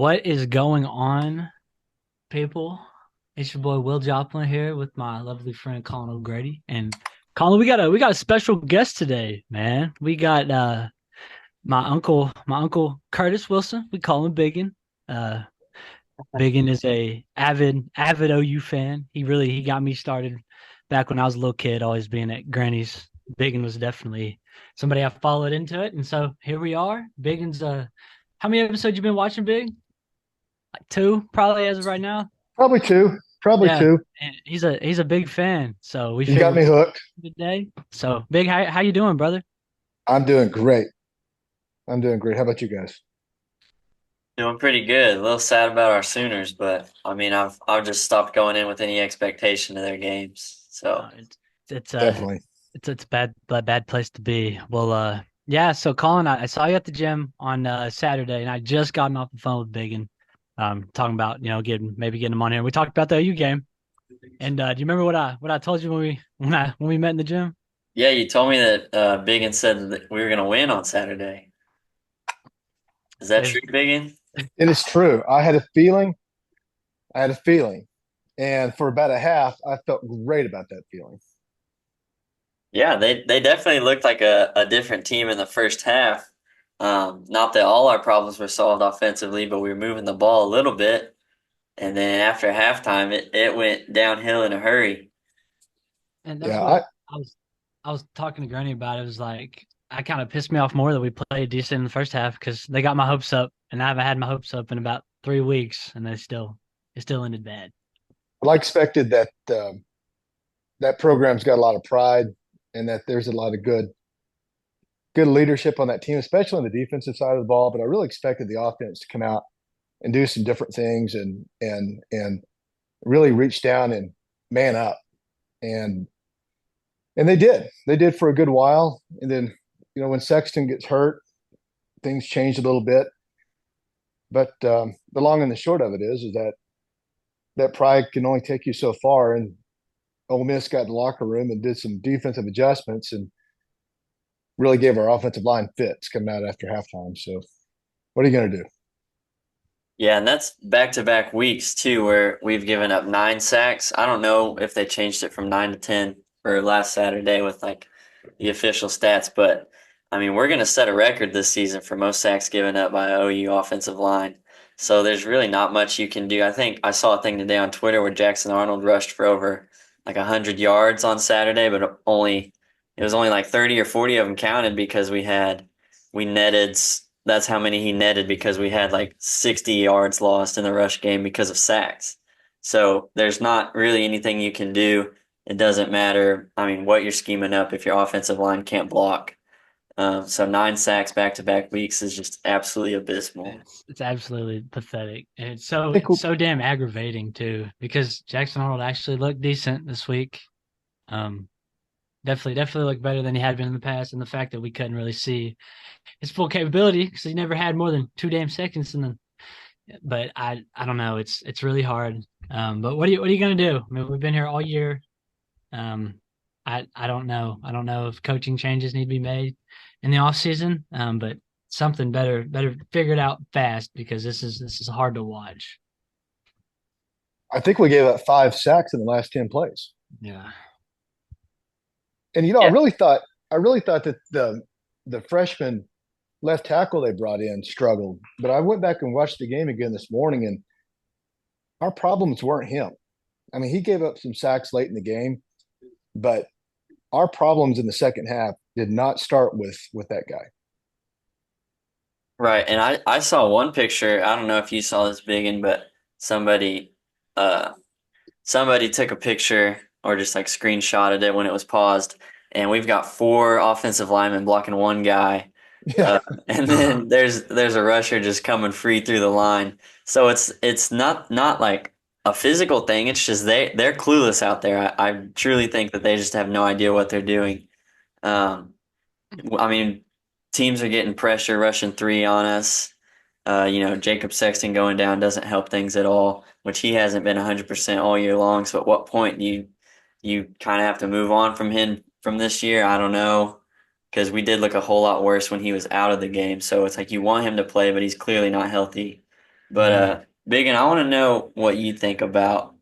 What is going on, people? It's your boy Will Joplin here with my lovely friend Colin O'Grady. And Colin, we got a special guest today, man. We got my uncle Curtis Wilson. We call him Biggin. Uh Biggin is a avid OU fan. He got me started back when I was a little kid, always being at Granny's. Biggin was definitely somebody I followed into it. And so here we are. Biggin's how many episodes you been watching, Big? Like two, probably as of right now. Probably two. Probably Yeah, two. and he's a big fan, so we You got figured me hooked. today. So big, how you doing, brother? I'm doing great. I'm doing great. How about you guys? Doing pretty good. A little sad about our Sooners, but I mean, I've just stopped going in with any expectation of their games. No, So it's Definitely. it's bad place to be. Well, yeah. So Colin, I saw you at the gym on Saturday, and I just gotten off the phone with Biggin, talking about getting him on here. We talked about the OU game, and do you remember what I told you when we met in the gym? yeah, you told me that Biggin said that we were gonna win on Saturday. Is that Is true, Biggin? It is true. I had a feeling. I had a feeling. And for about a half, I felt great about that feeling. Yeah, they definitely looked like a different team in the first half. Not that all our problems were solved offensively, but we were moving the ball a little bit. And then after halftime, it went downhill in a hurry. And that's Yeah, what I I was talking to Granny about. It was like I kind of pissed me off more that we played decent in the first half because they got my hopes up, and I haven't had my hopes up in about 3 weeks, and it still ended bad. I expected that that program's got a lot of pride and that there's a lot of good leadership on that team, especially on the defensive side of the ball. But I really expected the offense to come out and do some different things and really reach down and man up. And And they did. They did for a good while. And then, when Sexton gets hurt, things change a little bit. But the long and the short of it is that that pride can only take you so far. And Ole Miss got in the locker room and did some defensive adjustments and really gave our offensive line fits coming out after halftime. So what are you going to do? Yeah, and that's back-to-back weeks too, where we've given up 9 sacks. I don't know if they changed it from 9 to 10 for last Saturday with like the official stats, but I mean we're gonna set a record this season for most sacks given up by OU offensive line. So there's really not much you can do. I think I saw a thing today on Twitter where Jackson Arnold rushed for over like 100 yards on Saturday, but it was only like 30 or 40 of them counted because we netted that's how many he netted because we had like 60 yards lost in the rush game because of sacks. So there's not really anything you can do. It doesn't matter, I mean, what you're scheming up if your offensive line can't block. So 9 sacks back-to-back weeks is just absolutely abysmal. It's absolutely pathetic, and it's I so think it's so damn aggravating too because Jackson Arnold actually looked decent this week. Um, definitely looked better than he had been in the past, and the fact that we couldn't really see his full capability because he never had more than 2 damn seconds in the. But I don't know. It's really hard. But what are you gonna do? I mean, we've been here all year. Um, I don't know. I don't know if coaching changes need to be made in the off season. But something better figured out fast because this is hard to watch. we gave up 5 sacks in the last 10 plays. Yeah. And Yeah. I really thought that the freshman left tackle they brought in struggled. But I went back and watched the game again this morning, and our problems weren't him. I mean, he gave up some sacks late in the game, but our problems in the second half did not start with that guy. Right, and I saw one picture. I don't know if you saw this, Biggin, but somebody uh somebody took a picture or just like screenshotted it when it was paused, and we've got four offensive linemen blocking one guy. Yeah, Uh, and then there's a rusher just coming free through the line. So it's not like a physical thing. It's just they're clueless out there. I truly think that they just have no idea what they're doing. Um, I mean, teams are getting pressure, rushing three on us. Jacob Sexton going down doesn't help things at all, which he hasn't been 100% all year long. So at what point do you kind of have to move on from him from this year? I don't know, because we did look a whole lot worse when he was out of the game. So it's like you want him to play, but he's clearly not healthy. But Biggin, I want to know what you think about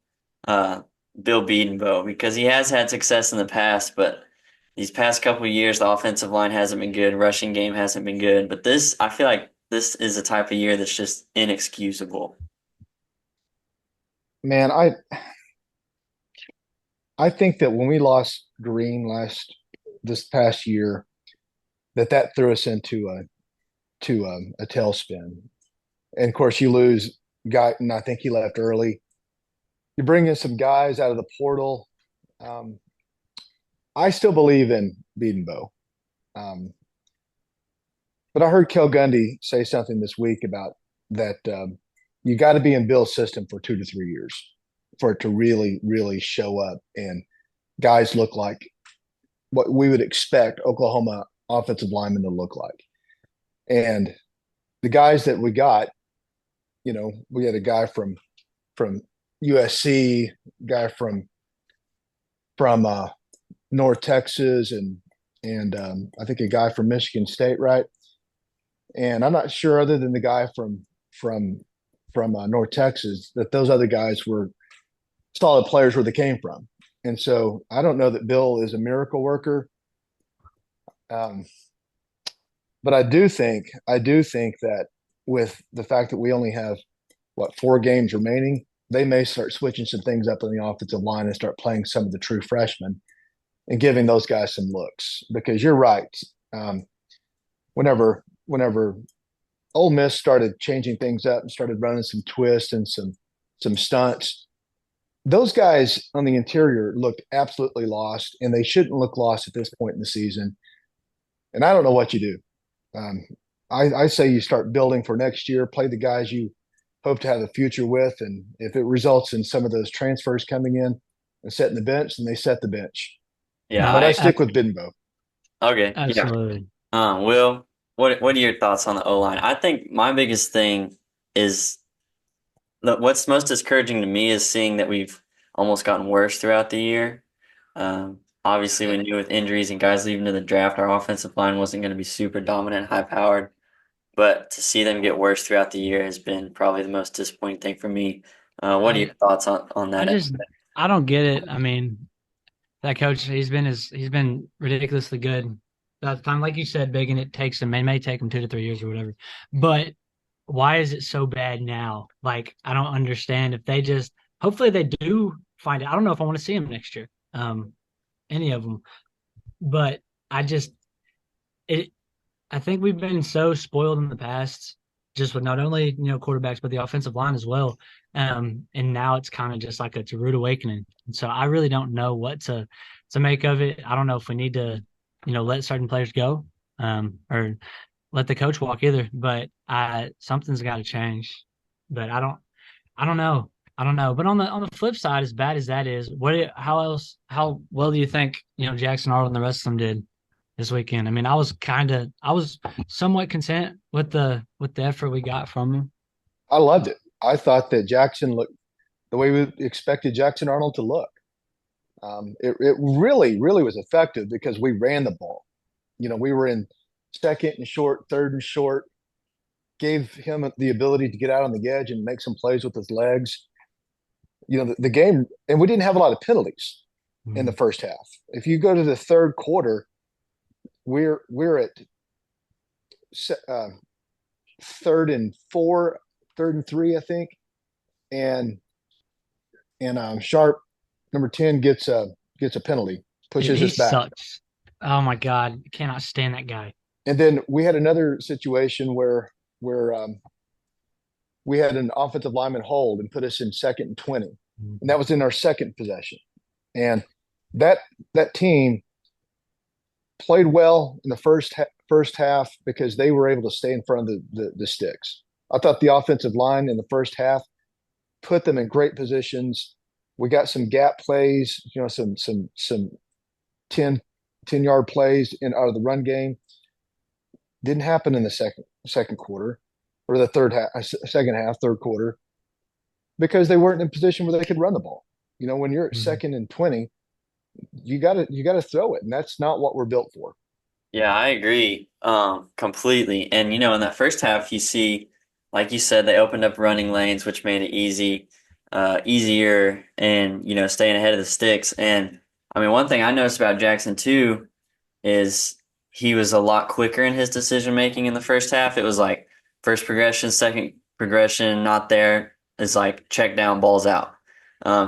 uh Bill Bedenbaugh because he has had success in the past, but these past couple of years the offensive line hasn't been good, rushing game hasn't been good. But this, I feel like this is the type of year that's just inexcusable. Man, I think that when we lost Green this past year, that threw us into a tailspin. And of course, you lose Guyton. I think he left early. You bring in some guys out of the portal. Um, I still believe in Bedenbaugh. Um, but I heard Kel Gundy say something this week about that you got to be in Bill's system for 2 to 3 years for it to really, really show up and guys look like what we would expect Oklahoma offensive linemen to look like. And the guys that we got, we had a guy from USC, guy from North Texas, and I think a guy from Michigan State, right? And I'm not sure, other than the guy from North Texas, that those other guys were solid players where they came from. And so I don't know that Bill is a miracle worker, um, but I do think that with the fact that we only have 4 games remaining, they may start switching some things up in the offensive line and start playing some of the true freshmen and giving those guys some looks. Because you're right, um, whenever Ole Miss started changing things up and started running some twists and some stunts, those guys on the interior looked absolutely lost, and they shouldn't look lost at this point in the season. And I don't know what you do. Um, I say you start building for next year, play the guys you hope to have a future with, and if it results in some of those transfers coming in and setting the bench, then they set the bench. Yeah, No, But I I stick with Benbow. okay. Yeah. absolutely. Will, what are your thoughts on the O line? I think my biggest thing is what's most discouraging to me is seeing that we've almost gotten worse throughout the year. Obviously, we knew with injuries and guys leaving to the draft, our offensive line wasn't going to be super dominant, high powered. But to see them get worse throughout the year has been probably the most disappointing thing for me. What are I your thoughts on I that? just I don't get it. I mean, that coach, he's been ridiculously good. That time, like you said, big, and it takes him. It may take him 2 to 3 years or whatever. But why is it so bad now? Like, I don't understand. If they just, hopefully, they do find it. I don't know if I want to see him next year. Any of them. But I just it. I think we've been so spoiled in the past, just with not only quarterbacks but the offensive line as well. And now it's kind of just like it's a rude awakening. And so I really don't know what to make of it. I don't know if we need to, let certain players go, or let the coach walk either. But something's got to change. But I don't know. I don't know. But on the flip side, as bad as that is, how well do you think Jackson Arnold and the rest of them did this weekend? I mean, I was somewhat content with the effort we got from him. I loved it. I thought that Jackson looked the way we expected Jackson Arnold to look. It really, really was effective because we ran the ball. We were in second and short, third and short, gave him the ability to get out on the edge and make some plays with his legs. The game, and we didn't have a lot of penalties in the Mhm. first half. If you go to the third quarter, we're at uh, third and four, third and three, I think, and Sharp, number 10, gets a penalty, Dude, pushes he us back. sucks. Oh my God, cannot stand that guy. And then we had another situation where we had an offensive lineman hold and put us in second and 20, and that was in our second possession. And that that team played well in the first half because they were able to stay in front of the sticks. I thought the offensive line in the first half put them in great positions. We got some gap plays, some 10 yard plays in out of the run game. Didn't happen in the second quarter or the second half, third quarter, because they weren't in a position where they could run the ball. When you're at Mhm. second and 20, you gotta throw it, and that's not what we're built for. Yeah, I agree completely. And in that first half, you see like you said, they opened up running lanes, which made it easier, and staying ahead of the sticks. And I mean, one thing I noticed about Jackson too is he was a lot quicker in his decision making in the first half. It was like first progression, second progression, not there. It's like check down, balls out.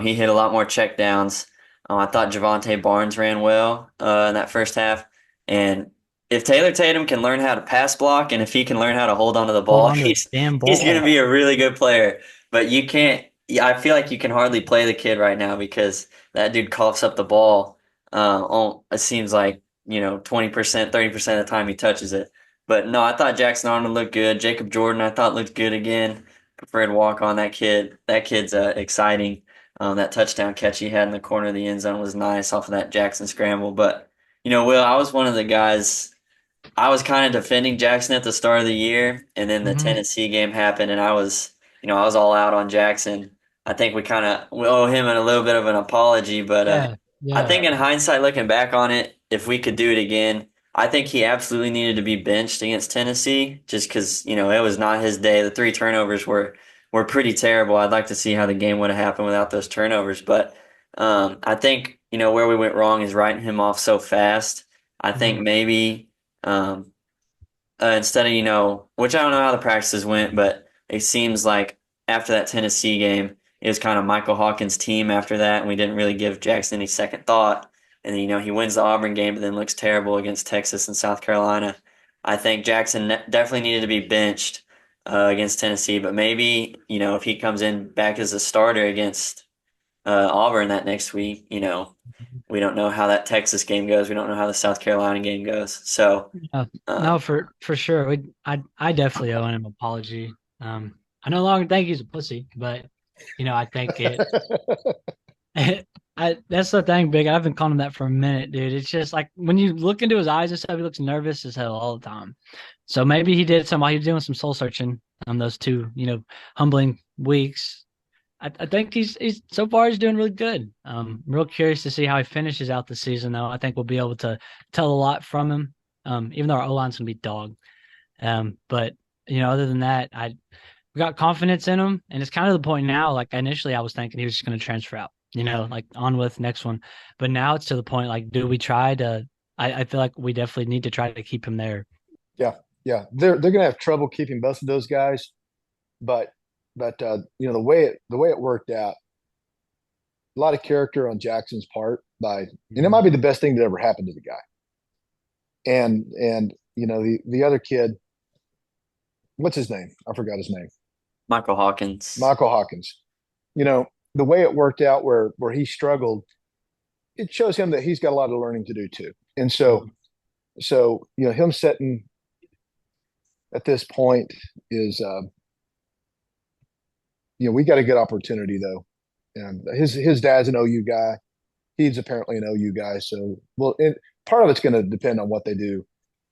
He hit a lot more check downs. I thought Javante Barnes ran well in that first half. And if Taylor Tatum can learn how to pass block and if he can learn how to hold onto the Hold ball, on to the damn he's going to ball. be a really good player. But you can't. I feel like you can hardly play the kid right now because that dude coughs up the ball. It seems like 20%, 30% of the time he touches it. But no, I thought Jackson Arnold looked good. Jacob Jordan, I thought looked good again. Preferred walk on that kid. That kid's exciting. That touchdown catch he had in the corner of the end zone was nice off of that Jackson scramble. But Will, I was one of the guys. I was kind of defending Jackson at the start of the year, and then the Hmm. Tennessee game happened, and I was all out on Jackson. I think we owe him a little bit of an apology, but Yeah, I yeah. think in hindsight, looking back on it, if we could do it again, I think he absolutely needed to be benched against Tennessee, just because it was not his day. The three turnovers were pretty terrible. I'd like to see how the game would have happened without those turnovers, but I think where we went wrong is writing him off so fast. I think Mhm. maybe. Um, Instead of, which I don't know how the practices went, but it seems like after that Tennessee game, it was kind of Michael Hawkins' team after that, and we didn't really give Jackson any second thought. And then, he wins the Auburn game, but then looks terrible against Texas and South Carolina. I think Jackson definitely needed to be benched against Tennessee, but maybe, if he comes in back as a starter against Auburn that next week, we don't know how that Texas game goes. We don't know how the South Carolina game goes. So, No, um, for sure. I definitely owe him an apology. I no longer think he's a pussy, but I think it. That's the thing, Big. I've been calling him that for a minute, dude. It's just like when you look into his eyes and stuff, he looks nervous as hell all the time. So maybe he did some while he was doing some soul searching on those two, humbling weeks. I think he's so far he's doing really good. I'm real curious to see how he finishes out the season, though. I think we'll be able to tell a lot from him. Even though our O line's gonna be dog. But other than that, I we got confidence in him, and it's kind of the point now. Like initially, I was thinking he was just going to transfer out, like on with next one. But now it's to the point like, do we try to? I feel like we definitely need to try to keep him there. Yeah, yeah. They're gonna have trouble keeping both of those guys, but the way it worked out, a lot of character on Jackson's part and it might Mhm. be the best thing that ever happened to the guy. And the other kid, what's his name? I forgot his name. Michael Hawkins. Michael Hawkins. You know, the way it worked out where he struggled, it shows him that he's got a lot of learning to do too. And so Mhm. him sitting at this point is we got a good opportunity though. And his dad's an OU guy. He's apparently an OU guy. So part of it's going to depend on what they do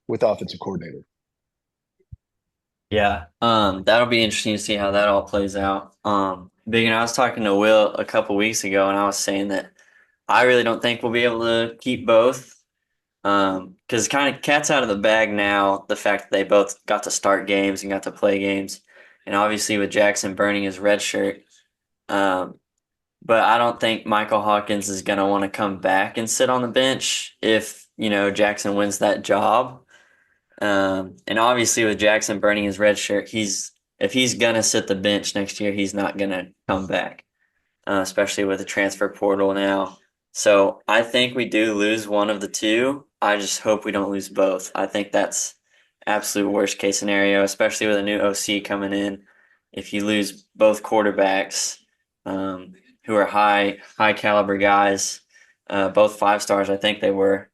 with offensive coordinator. Yeah. That'll be interesting to see how that all plays out. Big and I was talking to Will a couple weeks ago, and I was saying that I really don't think we'll be able to keep both. Because kind of cat's out of the bag now, the fact that they both got to start games and got to play games, and obviously with Jackson burning his red shirt. Um, but I don't think Michael Hawkins is going to want to come back and sit on the bench if, Jackson wins that job. And obviously with Jackson burning his red shirt, if he's gonna sit the bench next year, he's not gonna come back, especially with the transfer portal now. So I think we do lose one of the two. I just hope we don't lose both. I think that's absolute worst case scenario, especially with a new OC coming in. If you lose both quarterbacks, who are high caliber guys, both 5 stars, I think they were.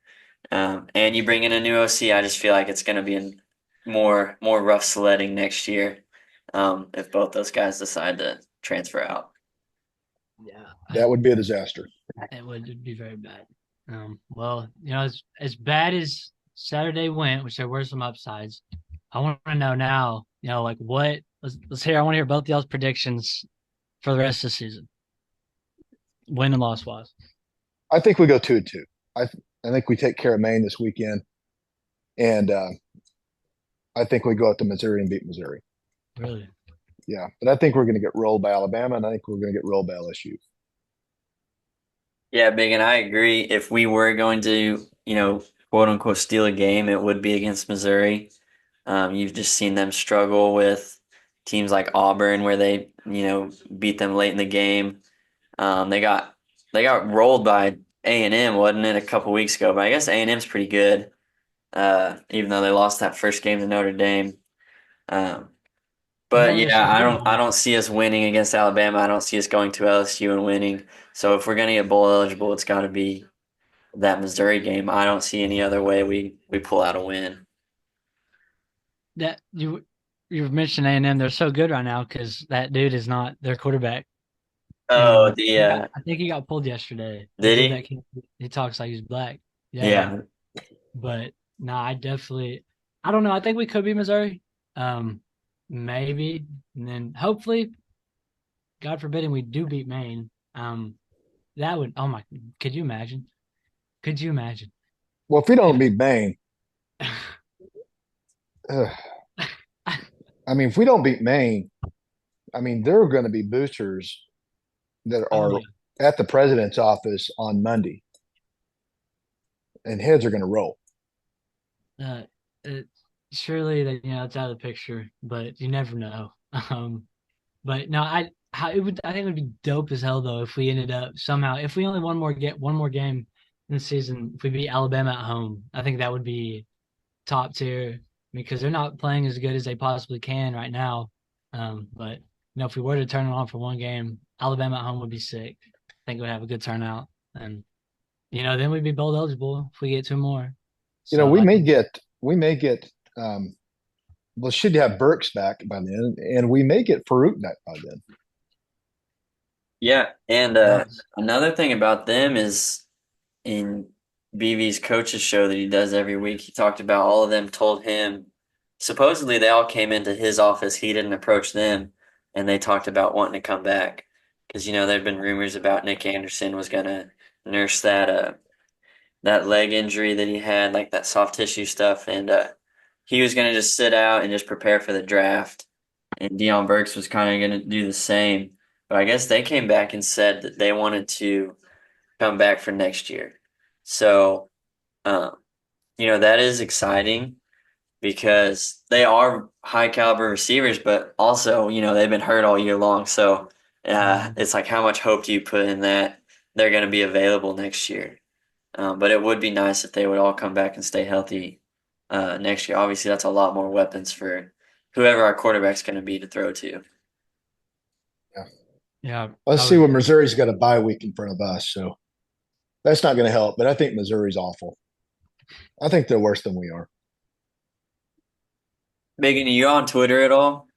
And you bring in a new OC, I just feel like it's going to be more rough sledding next year if both those guys decide to transfer out. Yeah, That would be a disaster. it would be very bad. Well, as bad as Saturday went, which there were some upsides. I want to know now, like what. Let's hear. I want to hear both y'all's predictions for the rest of the season, win and loss wise. I think we go 2-2. I think we take care of Maine this weekend, and I think we go up to Missouri and beat Missouri. Really? Yeah, but I think we're going to get rolled by Alabama, and I think we're going to get rolled by LSU. Yeah, Big, and I agree. If we were going to, quote unquote, steal a game, it would be against Missouri. You've just seen them struggle with teams like Auburn, where they, beat them late in the game. They got rolled by A&M, wasn't it, a couple weeks ago? But I guess A&M's pretty good, even though they lost that first game to Notre Dame. Um, As but long as they're yeah, I don't I competitive. don't see us winning against Alabama. I don't see us going to LSU and winning. So if we're gonna get bowl eligible, it's got to be that Missouri game. I don't see any other way we pull out a win. That you've mentioned A&M. They're so good right now because that dude is not their quarterback, Oh, and he got, the I think he got pulled yesterday. The did dude he? that he talks like he's black. Yeah, Yeah, but no, I don't know. I think we could be Missouri. Um, maybe, and then hopefully, God forbid, we do beat Maine. That would. Oh my! Could you imagine? Could you imagine Well, if we don't if? beat Maine, I mean, if we don't beat Maine, I mean, there are going to be boosters that Oh are yeah. at the president's office on Monday, and heads are going to roll. Uh, it, surely that it's out of the picture, but you never know. But no, I think it would be dope as hell though if we ended up somehow if we only get one more game in the season, if we beat Alabama at home, I think that would be top tier because they're not playing as good as they possibly can right now. But if we were to turn it on for one game, Alabama at home would be sick. I think we'd have a good turnout, and then we'd be bowl eligible if we get two more. You know, So I think. we may get well, should have Burks back by then, and we may get Farouk back by then. yeah. And Nice. another thing about them is in BV's coaches show that he does every week, he talked about all of them told him supposedly they all came into his office, he didn't approach them, and they talked about wanting to come back because there've been rumors about Nick Anderson was gonna nurse that leg injury that he had, like that soft tissue stuff, and he was gonna just sit out and just prepare for the draft, and Deion Burks was kind of gonna do the same, but I guess they came back and said that they wanted to come back for next year. So, um, that is exciting because they are high caliber receivers, but also, they've been hurt all year long. So, Mhm. it's like, how much hope do you put in that they're going to be available next year? But it would be nice if they would all come back and stay healthy next year. Obviously, that's a lot more weapons for whoever our quarterback's going to be to throw to. Yeah. Yeah, Let's I see would. what Missouri's got a bye week in front of us, so that's not going to help. But I think Missouri's awful. I think they're worse than we are. Megan, are you on Twitter at all?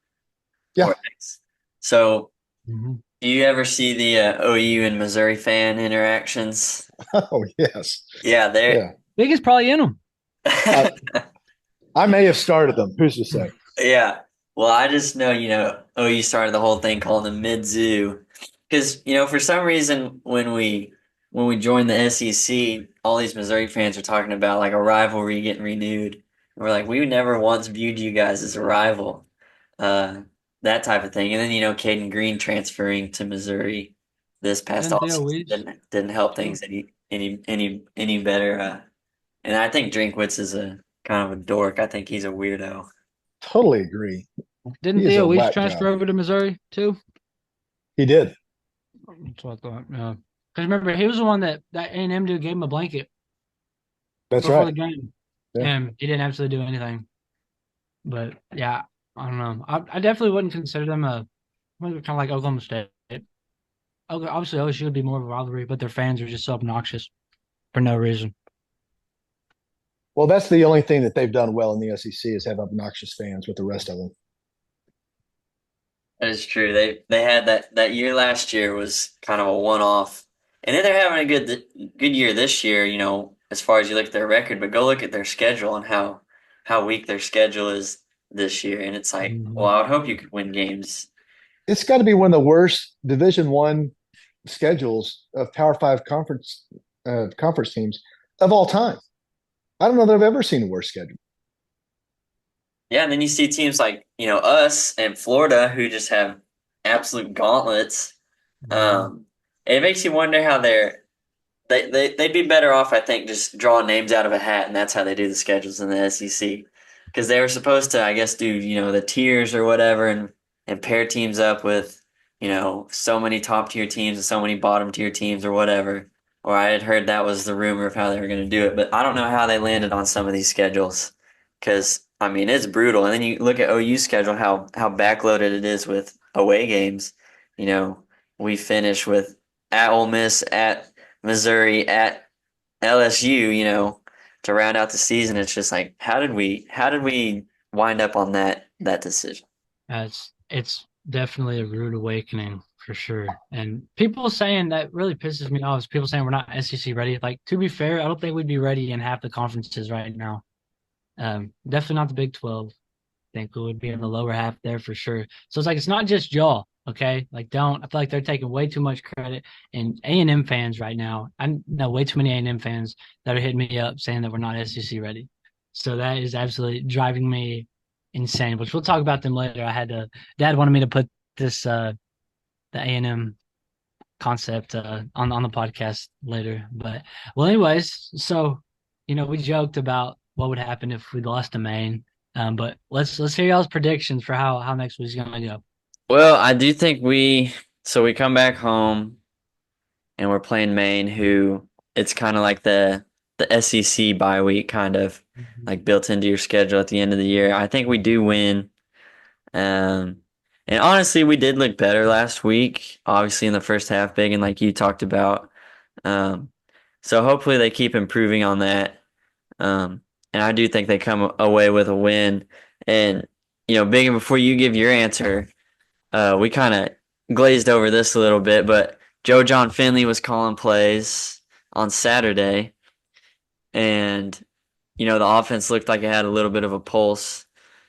Yeah. Or X? So, Mhm. do you ever see the OU and Missouri fan interactions? Oh yes. Yeah, they're Yeah. Big is probably in them. I, I may have started them. Who's to say? yeah. Well, I just know, OU started the whole thing calling them mid-zoo because, for some reason when we joined the SEC, all these Missouri fans are talking about like a rivalry getting renewed. And we're like, we never once viewed you guys as a rival, uh, that type of thing. And then, Caden Green transferring to Missouri this past Then Theo offseason Wease didn't help too. things any better. And I think Drinkwitz is a kind of a dork. I think he's a weirdo. Totally agree. Didn't He is a Theo Wease whack transfer job. over to Missouri too? He did. That's what I thought. Yeah. Because remember, he was the one that A&M dude gave him a blanket That's before right. the game, Yeah. and he didn't absolutely do anything. But yeah, I don't know. I definitely wouldn't consider them kind of like Oklahoma State. Obviously, OSU would be more of a rivalry, but their fans are just so obnoxious for no reason. Well, that's the only thing that they've done well in the SEC is have obnoxious fans with the rest of them. That is true. They had that year last year was kind of a one off, and then they're having a good year this year. As far as you look at their record, but go look at their schedule and how weak their schedule is this year, and it's like, well, Mhm. I would hope you could win games. It's got to be one of the worst Division One schedules of Power Five conference teams of all time. I don't know that I've ever seen a worse schedule. Yeah, and then you see teams like, us and Florida who just have absolute gauntlets. Mhm. Um, it makes you wonder how they'd be better off, I think, just drawing names out of a hat, and that's how they do the schedules in the SEC. Because they were supposed to, I guess, do the tiers or whatever, and pair teams up with so many top tier teams and so many bottom tier teams or whatever. Or I had heard that was the rumor of how they were going to do it, but I don't know how they landed on some of these schedules. Because I mean, it's brutal. And then you look at OU's schedule, how backloaded it is with away games. You know, we finish with at Ole Miss, at Missouri, at LSU, to round out the season. It's just like, how did we wind up on that decision? It's definitely a rude awakening for sure. And people saying that really pisses me off is people saying we're not SEC ready. Like, to be fair, I don't think we'd be ready in half the conferences right now. Definitely not the Big 12. I think we would be in the lower half there for sure. So it's like it's not just y'all, okay? Like, don't. I feel like they're taking way too much credit. And A&M fans right now, I know way too many A&M fans that are hitting me up saying that we're not SEC ready. So that is absolutely driving me insane. Which we'll talk about them later. Dad wanted me to put this the A&M concept on the podcast later. But well, anyways, so we joked about what would happen if we lost to Maine. But let's hear y'all's predictions for how next week's gonna go. Well, I do think we come back home and we're playing Maine, who it's kind of like the SEC bye week, kind of Mhm. like built into your schedule at the end of the year. I think we do win. Um, and honestly, we did look better last week, obviously in the first half, big and like you talked about. Um, so hopefully they keep improving on that. Um, and I do think they come away with a win. And Big, and before you give your answer, we kind of glazed over this a little bit, but Joe John Finley was calling plays on Saturday, and the offense looked like it had a little bit of a pulse.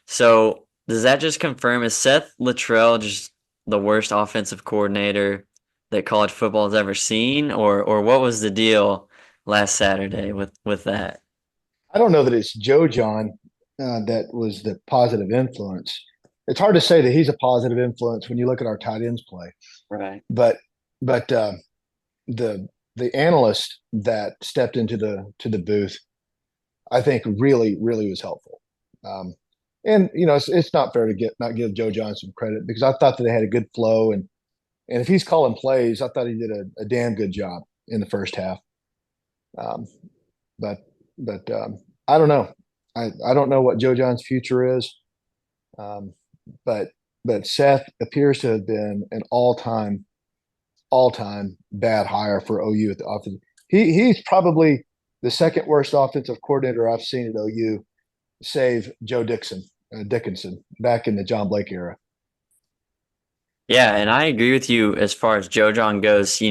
So does that just confirm, is Seth Littrell just the worst offensive coordinator that college football has ever seen, or what was the deal last Saturday with that? I don't know that it's Joe John that was the positive influence. It's hard to say that he's a positive influence when you look at our tight ends play, Right. but but the the analyst that stepped into the booth, I think really was helpful. Um, and it's not fair to not give Joe John some credit because I thought that they had a good flow and if he's calling plays, I thought he did a damn good job in the first half. Um, but but I don't know. I don't know what Joe John's future is. Um, but but Seth appears to have been an all time bad hire for OU at the offense. He's probably the second worst offensive coordinator I've seen at OU, save Joe Dickinson back in the John Blake era. Yeah, and I agree with you as far as Joe John goes,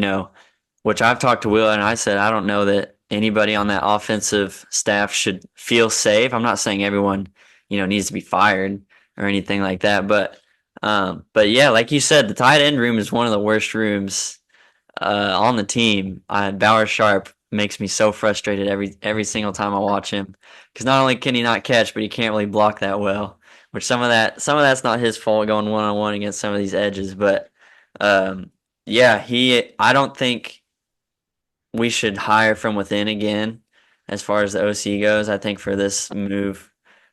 which I've talked to Will and I said I don't know that anybody on that offensive staff should feel safe. I'm not saying everyone, needs to be fired or anything like that, but yeah, like you said, the tight end room is one of the worst rooms on the team. Bauer Sharp makes me so frustrated every single time I watch him because not only can he not catch, but he can't really block that well. Which some of that's not his fault going 1-on-1 against some of these edges, but um, yeah, I don't think we should hire from within again as far as the OC goes. I think for this move,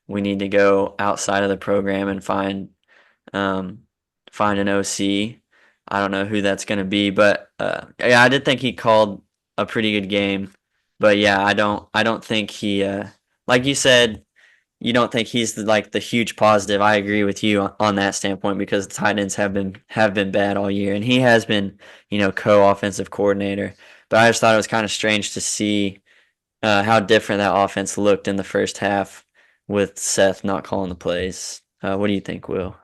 we need to go outside of the program and um, find an OC. I don't know who that's going to be, but yeah, I did think he called a pretty good game. But yeah, I don't think like you said, you don't think he's the huge positive. I agree with you on that standpoint because the tight ends have been bad all year, and he has been co-offensive coordinator. But I just thought it was kind of strange to see how different that offense looked in the first half with Seth not calling the plays. What do you think, Will?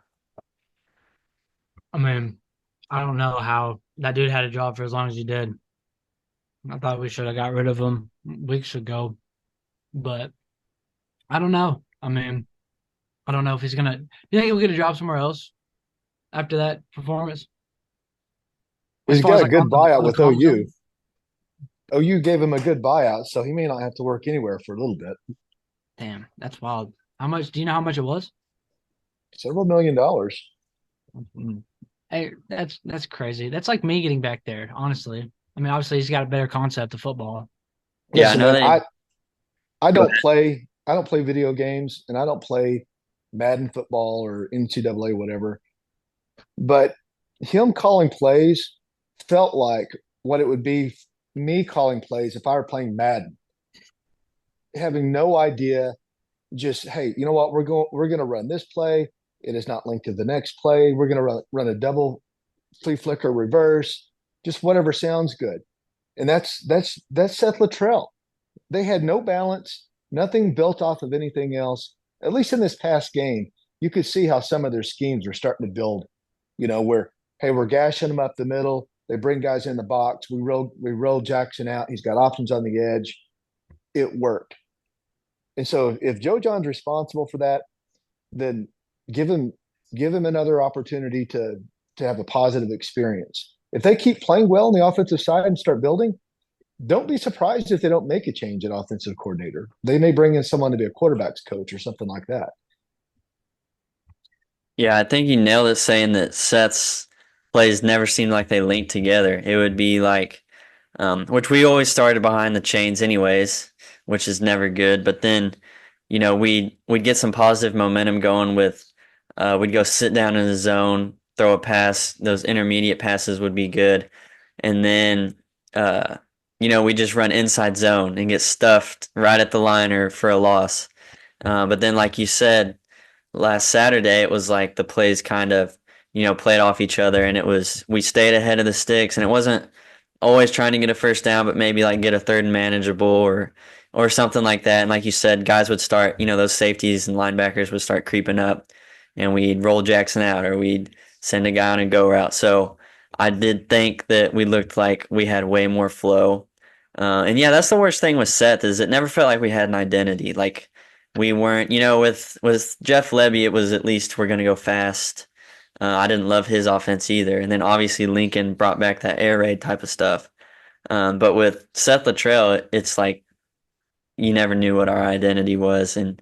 I mean, I don't know how that dude had a job for as long as he did. I thought we should have got rid of him weeks ago, but I don't know. I mean, I don't know if he's gonna. Do you think he'll get a job somewhere else after that performance? As He's far as got a like good on the buyout on the with comp OU. zone? OU gave him a good buyout, so he may not have to work anywhere for a little bit. Damn, that's wild. How much? Do you know how much it was? several million dollars. Hey, that's crazy. That's like me getting back there, honestly. I mean, obviously he's got a better concept of football. Yeah, I Listen, know man, they I go don't play video games, and I don't play Madden football or NCAA whatever. But him calling plays felt like what it would be me calling plays if I were playing Madden, having no idea. Just, hey, you know what? We're going to run this play. It is not linked to the next play. We're going to run a double flea flicker reverse, just whatever sounds good. And that's Seth Luttrell. They had no balance, nothing built off of anything else. At least in this past game, you could see how some of their schemes were starting to build. Where, hey, we're gashing them up the middle. They bring guys in the box. We roll Jackson out. He's got options on the edge. It worked. And so if Joe John's responsible for that, then give him give him another opportunity to have a positive experience. If they keep playing well on the offensive side and start building, don't be surprised if they don't make a change at offensive coordinator. They may bring in someone to be a quarterback's coach or something like that. Yeah, I think you nailed it saying that Seth's plays never seemed like they linked together. It would be like, which we always started behind the chains anyways, which is never good. But then, we'd get some positive momentum going with, we'd go sit down in the zone, throw a pass. Those intermediate passes would be good. And then, we just run inside zone and get stuffed right at the line or for a loss. But then, like you said, last Saturday, it was like the plays kind of, played off each other, and we stayed ahead of the sticks, and it wasn't always trying to get a first down, but maybe like get a third and manageable or something like that. And like you said, guys would start, those safeties and linebackers would start creeping up, and we'd roll Jackson out or we'd send a guy on a go route. So I did think that we looked like we had way more flow. And yeah, that's the worst thing with Seth is it never felt like we had an identity. Like we weren't, with Jeff Lebby, it was at least we're going to go fast. I didn't love his offense either. And then obviously Lincoln brought back that air raid type of stuff. But with Seth Luttrell, it's like you never knew what our identity was, and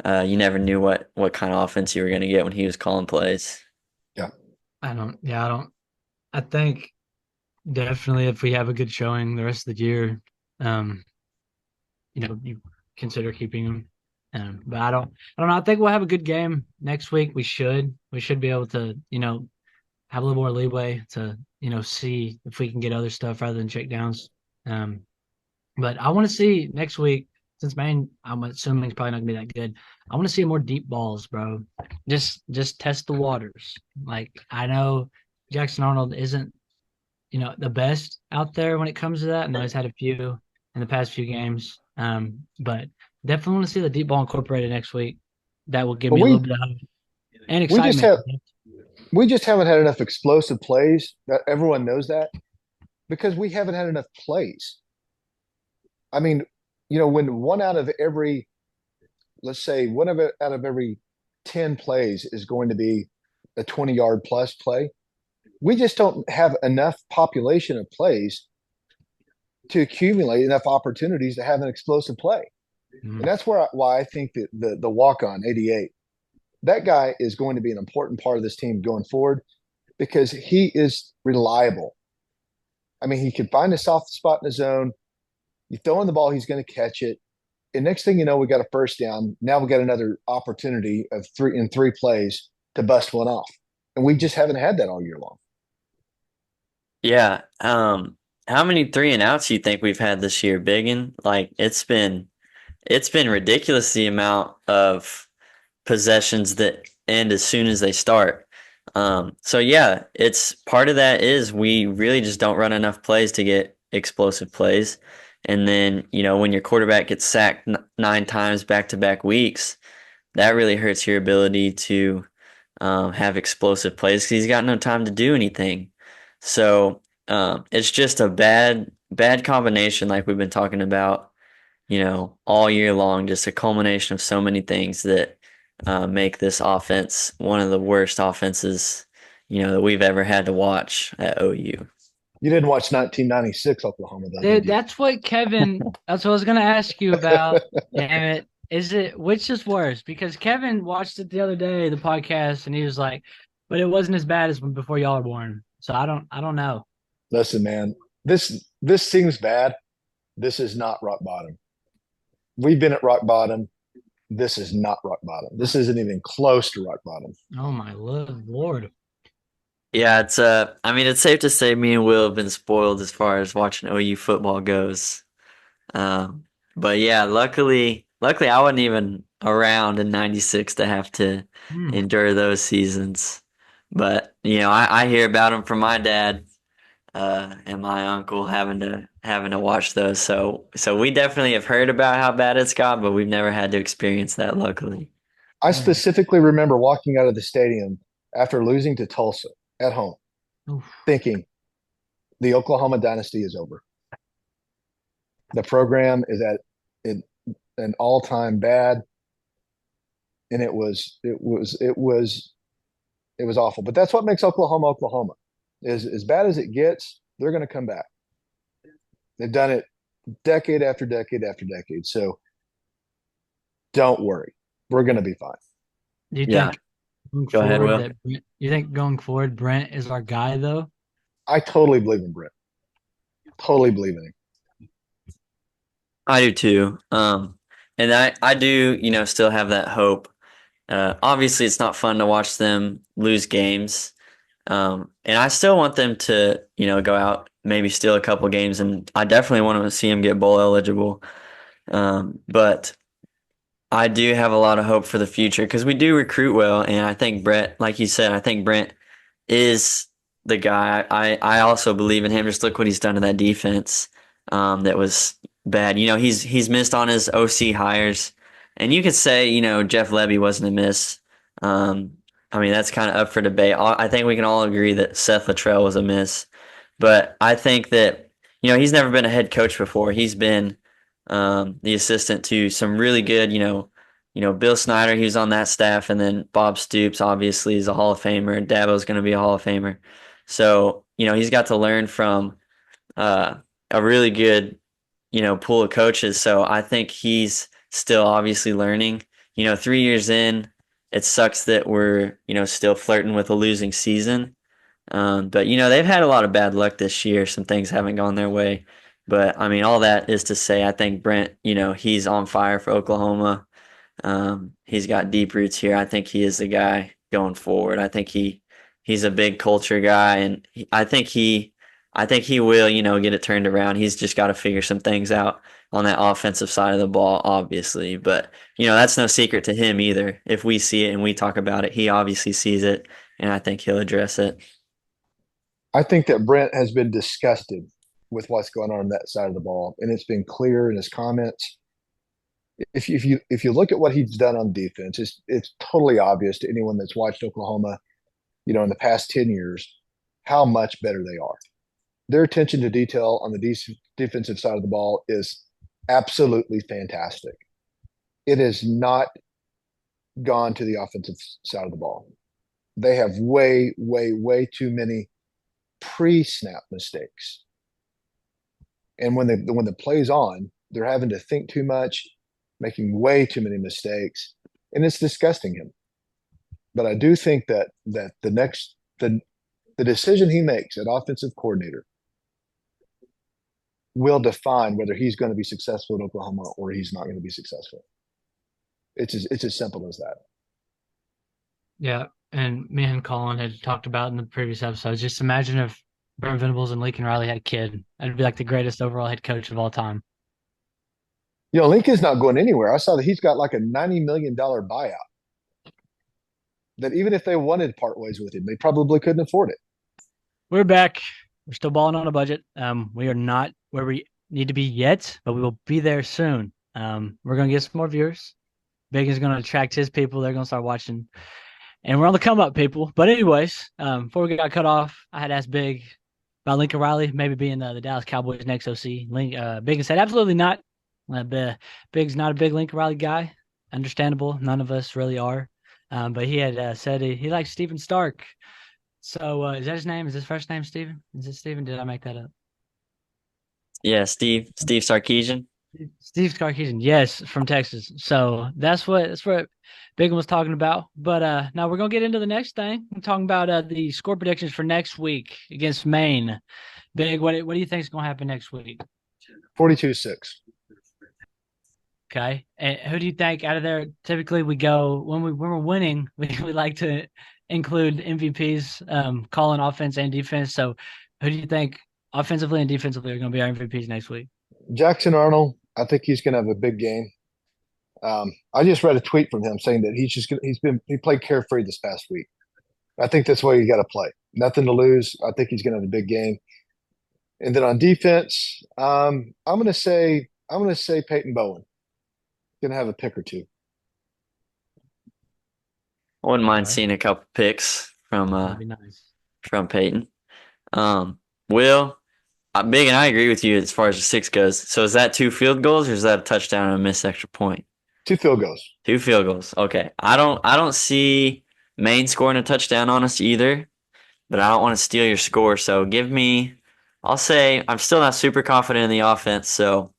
you never knew what kind of offense you were going to get when he was calling plays. Yeah. I don't. I think definitely if we have a good showing the rest of the year, you consider keeping him. But I don't know. I think we'll have a good game next week. We should be able to, have a little more leeway to, see if we can get other stuff rather than check downs. But I want to see next week, since Maine, I'm assuming it's probably not gonna be that good. I want to see more deep balls, bro. Just test the waters. Like I know Jackson Arnold isn't, the best out there when it comes to that. I know he's had a few in the past few games. But definitely want to see the deep ball incorporated next week. That will give But me a little we bit of hope and we just excitement. have we just haven't had enough explosive plays. That everyone knows that because we haven't had enough plays. I mean, when one out of every, let's say, out of every 10 plays is going to be a 20-yard plus play, we just don't have enough population of plays to accumulate enough opportunities to have an explosive play. And that's why I think that the walk on 88, that guy is going to be an important part of this team going forward because he is reliable. I mean, he can find a soft spot in the zone. You throw in the ball, he's going to catch it. And next thing you know, we got a first down. Now we got another opportunity of three plays to bust one off. And we just haven't had that all year long. Yeah. How many 3-and-outs you think we've had this year, Biggin? Like it's been ridiculous the amount of possessions that end as soon as they start. So yeah, it's part of that is we really just don't run enough plays to get explosive plays. And then, when your quarterback gets sacked 9 times back-to-back weeks, that really hurts your ability to have explosive plays because he's got no time to do anything. So it's just a bad combination like we've been talking about, all year long, just a culmination of so many things that make this offense one of the worst offenses, that we've ever had to watch at OU. You didn't watch 1996 Oklahoma, though, Dude, that's what I was going to ask you about. Damn it. is it which is worse? Because Kevin watched it the other day, the podcast, and he was like, "But it wasn't as bad as when before y'all were born." So I don't know. Listen, man, this seems bad. This is not rock bottom. We've been at rock bottom. This is not rock bottom. This isn't even close to rock bottom. Oh my Lord. Yeah, I mean it's safe to say me and Will have been spoiled as far as watching OU football goes. Um, but yeah, luckily I wasn't even around in '96 to have to Hmm. endure those seasons. But I hear about them from my dad, and my uncle having to watch those. So we definitely have heard about how bad it's got, but we've never had to experience that, luckily. I Oh. specifically remember walking out of the stadium after losing to Tulsa at home, Oof. thinking the Oklahoma dynasty is over. The program is at an all-time bad, and it was awful. But that's what makes Oklahoma Oklahoma. Is as bad as it gets, they're going to come back. They've done it decade after decade after decade. So don't worry, we're going to be fine. Do you Yeah, think going go ahead, forward Will. that you think going forward Brent is our guy though? I totally believe in Brent. Totally believe in him. I do too. And I do, still have that hope. Obviously, it's not fun to watch them lose games. And I still want them to, go out, maybe steal a couple games, and I definitely want to see them get bowl eligible. But I do have a lot of hope for the future because we do recruit well, and I think Brett, like you said, I think Brent is the guy. I also believe in him. Just look what he's done to that defense. That was bad. He's missed on his OC hires, and you could say Jeff Lebby wasn't a miss. Um, I mean that's kind of up for debate. I think we can all agree that Seth Luttrell was a miss, but I think that he's never been a head coach before. He's been the assistant to some really good, Bill Snyder, he was on that staff, and then Bob Stoops obviously is a Hall of Famer. Dabo's going to be a Hall of Famer. So, he's got to learn from uh, a really good, pool of coaches. So I think he's still obviously learning. 3 years in, it sucks that we're, still flirting with a losing season. But they've had a lot of bad luck this year. Some things haven't gone their way. But I mean, all that is to say, I think Brent, he's on fire for Oklahoma. He's got deep roots here. I think he is the guy going forward. I think he's a big culture guy, and I think he will, get it turned around. He's just got to figure some things out on that offensive side of the ball, obviously. But that's no secret to him either. If we see it and we talk about it, he obviously sees it, and I think he'll address it. I think that Brent has been disgusted with what's going on that side of the ball, and it's been clear in his comments. If you look at what he's done on defense, it's totally obvious to anyone that's watched Oklahoma, in the past 10 years, how much better they are. Their attention to detail on the defensive side of the ball is absolutely fantastic. It has not gone to the offensive side of the ball. They have way, way, way too many pre-snap mistakes. And when the play's on, they're having to think too much, making way too many mistakes, and it's disgusting him. But I do think that the decision he makes at offensive coordinator will define whether he's going to be successful in Oklahoma or he's not going to be successful. It's as simple as that. Yeah, and me and Colin had talked about in the previous episodes. Just imagine if Brent Venables and Lincoln Riley had a kid. That'd be like the greatest overall head coach of all time. Lincoln's not going anywhere. I saw that he's got like a $90 million buyout. That even if they wanted to part ways with him, they probably couldn't afford it. We're back. We're still balling on a budget. We are not where we need to be yet, but we will be there soon. We're gonna get some more viewers. Big is gonna attract his people. They're gonna start watching, and we're on the come up, people. But anyways, before we got cut off, I had asked Big about Lincoln Riley maybe being the Dallas Cowboys' next OC. Big said absolutely not. Big's not a big Lincoln Riley guy. Understandable. None of us really are. But he had said he likes Steven Stark. So is that his name? Is his first name Steven? Is it Steven? Did I make that up? Yeah, Steve Sarkisian. Steve Sarkisian, yes, from Texas. So that's what Big was talking about. But now we're gonna get into the next thing. We're talking about the score predictions for next week against Maine. Big, what do you think is gonna happen next week? 42-6. Okay, and who do you think out of there? Typically, we go when we're winning, we like to include MVPs, calling offense and defense. So, who do you think offensively and defensively are going to be our MVPs next week? Jackson Arnold, I think he's going to have a big game. I just read a tweet from him saying that he played carefree this past week. I think that's why you got to play. Nothing to lose. I think he's going to have a big game. And then on defense, I'm going to say Peyton Bowen going to have a pick or two. I wouldn't mind Okay, seeing a couple picks that'd be nice. from Peyton. Will, Big and I agree with you as far as the six goes. So is that two field goals or is that a touchdown and a missed extra point? Two field goals. Two field goals. Okay. I don't see Maine scoring a touchdown on us either, but I don't want to steal your score. So I'll say I'm still not super confident in the offense, so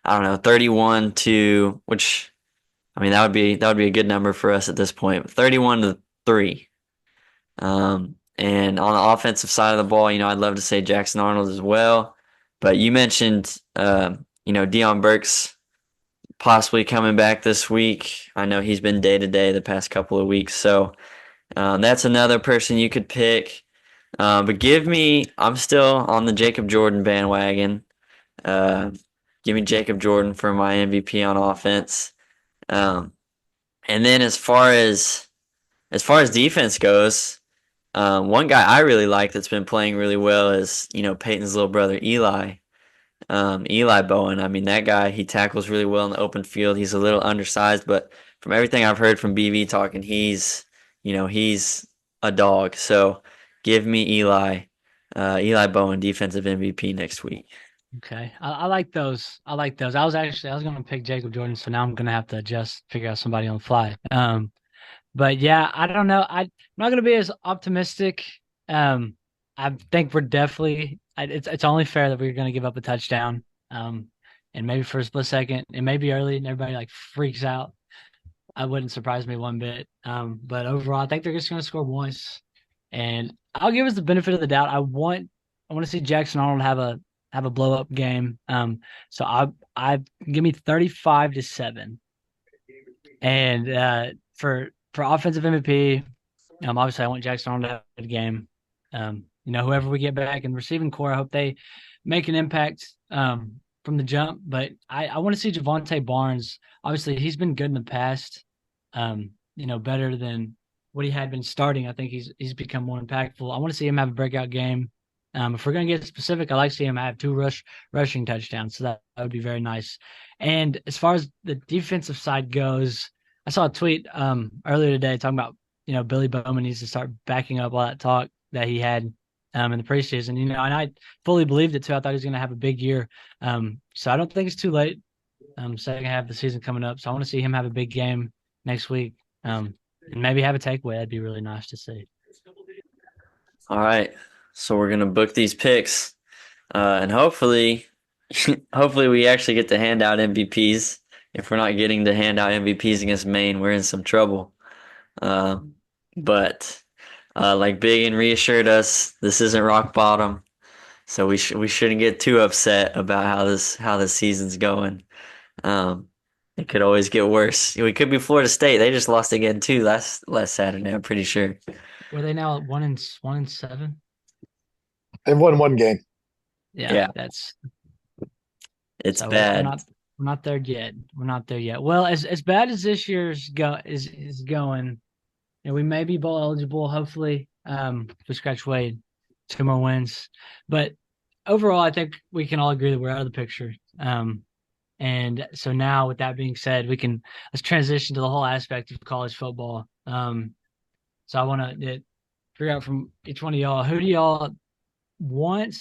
I don't know, 31 to which I mean that would be a good number for us at this point. 31 to 3. And on the offensive side of the ball, I'd love to say Jackson Arnold as well. But you mentioned, Deion Burks possibly coming back this week. I know he's been day to day the past couple of weeks. So that's another person you could pick. But I'm still on the Jacob Jordan bandwagon. Uh, Give me Jacob Jordan for my MVP on offense. Um, and then as far as defense goes, one guy I really like that's been playing really well is, Peyton's little brother Eli. Eli Bowen. I mean, that guy, he tackles really well in the open field. He's a little undersized, but from everything I've heard from BV talking, he's a dog. So give me Eli Bowen, defensive MVP next week. Okay, I like those. I like those. I was going to pick Jacob Jordan, so now I'm going to have to just figure out somebody on the fly. But yeah, I don't know. I'm not going to be as optimistic. Um, I think we're definitely. It's only fair that we're going to give up a touchdown. And maybe for a split second, it may be early, and everybody like freaks out. I wouldn't surprise me one bit. But overall, I think they're just going to score once, and I'll give us the benefit of the doubt. I want to see Jackson Arnold have a blow up game. So I give me 35-7, and for offensive MVP, obviously I want Jackson Arnold to have a good game. Whoever we get back in the receiving core, I hope they make an impact from the jump. But I want to see Javante Barnes. Obviously, he's been good in the past. Better than what he had been starting. I think he's become more impactful. I want to see him have a breakout game. If we're gonna get specific, I like to see him have two rushing touchdowns, so that would be very nice. And as far as the defensive side goes, I saw a tweet earlier today talking about Billy Bowman needs to start backing up all that talk that he had in the preseason. And I fully believed it too. I thought he was gonna have a big year. So I don't think it's too late. Second half of the season coming up, so I want to see him have a big game next week. And maybe have a takeaway. That'd be really nice to see. All right. So we're gonna book these picks, and hopefully, hopefully we actually get to hand out MVPs. If we're not getting to hand out MVPs against Maine, we're in some trouble. Uh, but like Big and reassured us, this isn't rock bottom, so we shouldn't get too upset about how this season's going. Um, it could always get worse. We could be Florida State. They just lost again too last Saturday. I'm pretty sure. Were they now at 1-7? They've won one game. Yeah, Yeah, that's it's so we're bad. not we're not there yet. We're not there yet. Well, as bad as this year's is going, we may be bowl eligible. Hopefully, if we scratch Wade, 2 more wins. But overall, I think we can all agree that we're out of the picture. And so now, with that being said, let's transition to the whole aspect of college football. So I want to figure out from each one of y'all, who do y'all want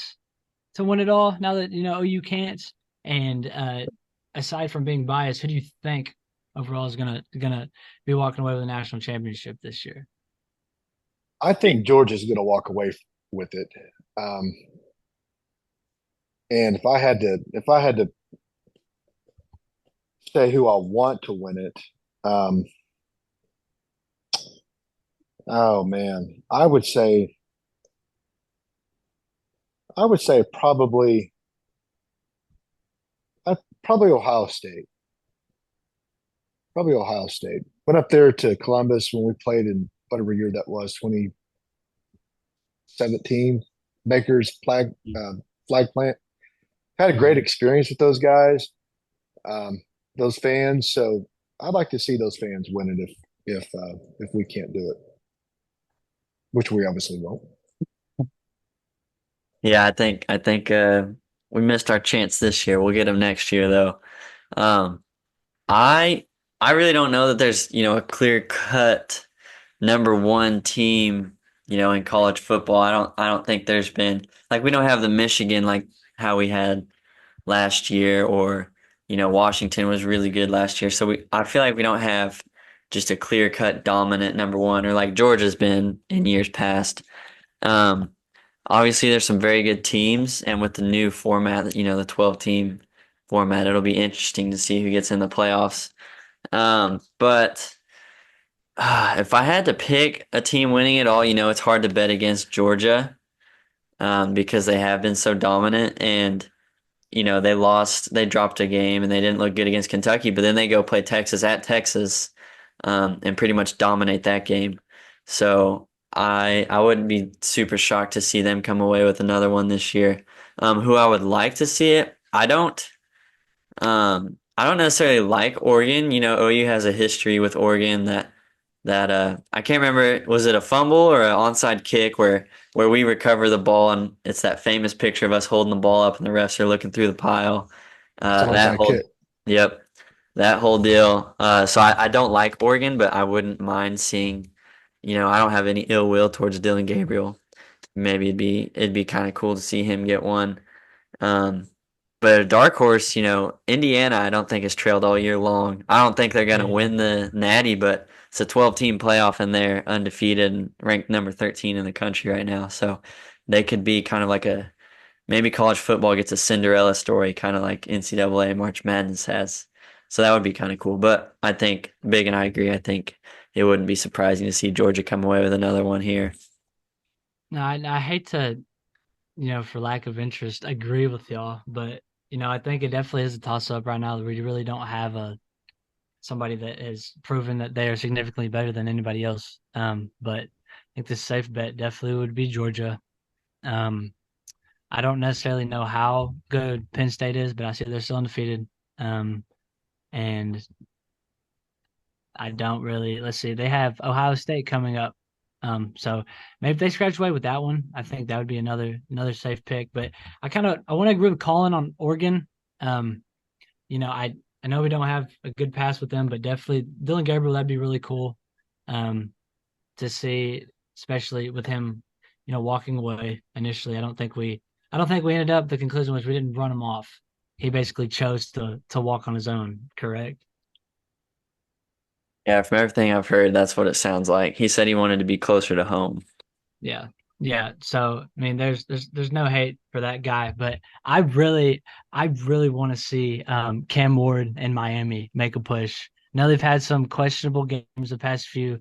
to win it all now that OU can't? And aside from being biased, who do you think overall is gonna be walking away with a national championship this year? I think Georgia's going to walk away with it. Um, and if I had to say who I want to win it. Um, oh man, I would say probably Ohio State. Probably Ohio State. Went up there to Columbus when we played in whatever year that was, 2017. Baker's flag plant. Had a great experience with those guys, those fans. So I'd like to see those fans win it if we can't do it, which we obviously won't. Yeah, I think we missed our chance this year. We'll get them next year though. Um, I I really don't know that there's, a clear cut number one team, in college football. I don't think there's been like we don't have the Michigan like how we had last year or Washington was really good last year. So I feel like we don't have just a clear cut dominant number one or like Georgia's been in years past. Um, Obviously there's some very good teams and with the new format, the 12 team format, it'll be interesting to see who gets in the playoffs. But if I had to pick a team winning it all, it's hard to bet against Georgia because they have been so dominant and they dropped a game and they didn't look good against Kentucky, but then they go play Texas at Texas and pretty much dominate that game. So I wouldn't be super shocked to see them come away with another one this year. Who I would like to see it, I don't necessarily like Oregon. OU has a history with Oregon that I can't remember, was it a fumble or an onside kick where we recover the ball and it's that famous picture of us holding the ball up and the refs are looking through the pile. Sounds That like whole it. Yep, that whole deal. So I don't like Oregon, but I wouldn't mind seeing. I don't have any ill will towards Dylan Gabriel. Maybe it'd be kind of cool to see him get one. Um, but a dark horse, Indiana, I don't think has trailed all year long. I don't think they're going to Yeah. win the Natty, but it's a 12-team playoff and they're undefeated and ranked number 13 in the country right now. So they could be kind of like maybe college football gets a Cinderella story, kind of like NCAA March Madness has. So that would be kind of cool. But I think Big and I agree. I think it wouldn't be surprising to see Georgia come away with another one here. No, I hate to, for lack of interest, agree with y'all, but I think it definitely is a toss up right now that we really don't have a somebody that has proven that they are significantly better than anybody else. But I think the safe bet definitely would be Georgia. Um, I don't necessarily know how good Penn State is, but I see they're still undefeated. Um, and I don't really. Let's see, they have Ohio State coming up. So maybe if they scratch away with that one, I think that would be another safe pick. But I want to agree with Colin on Oregon. Um, I know we don't have a good pass with them, but definitely Dylan Gabriel, that'd be really cool to see, especially with him, walking away initially. I don't think we ended up. The conclusion was we didn't run him off. He basically chose to walk on his own. Correct? Yeah, from everything I've heard, that's what it sounds like. He said he wanted to be closer to home. Yeah. Yeah. So I mean there's no hate for that guy, but I really want to see Cam Ward in Miami make a push. Now they've had some questionable games the past few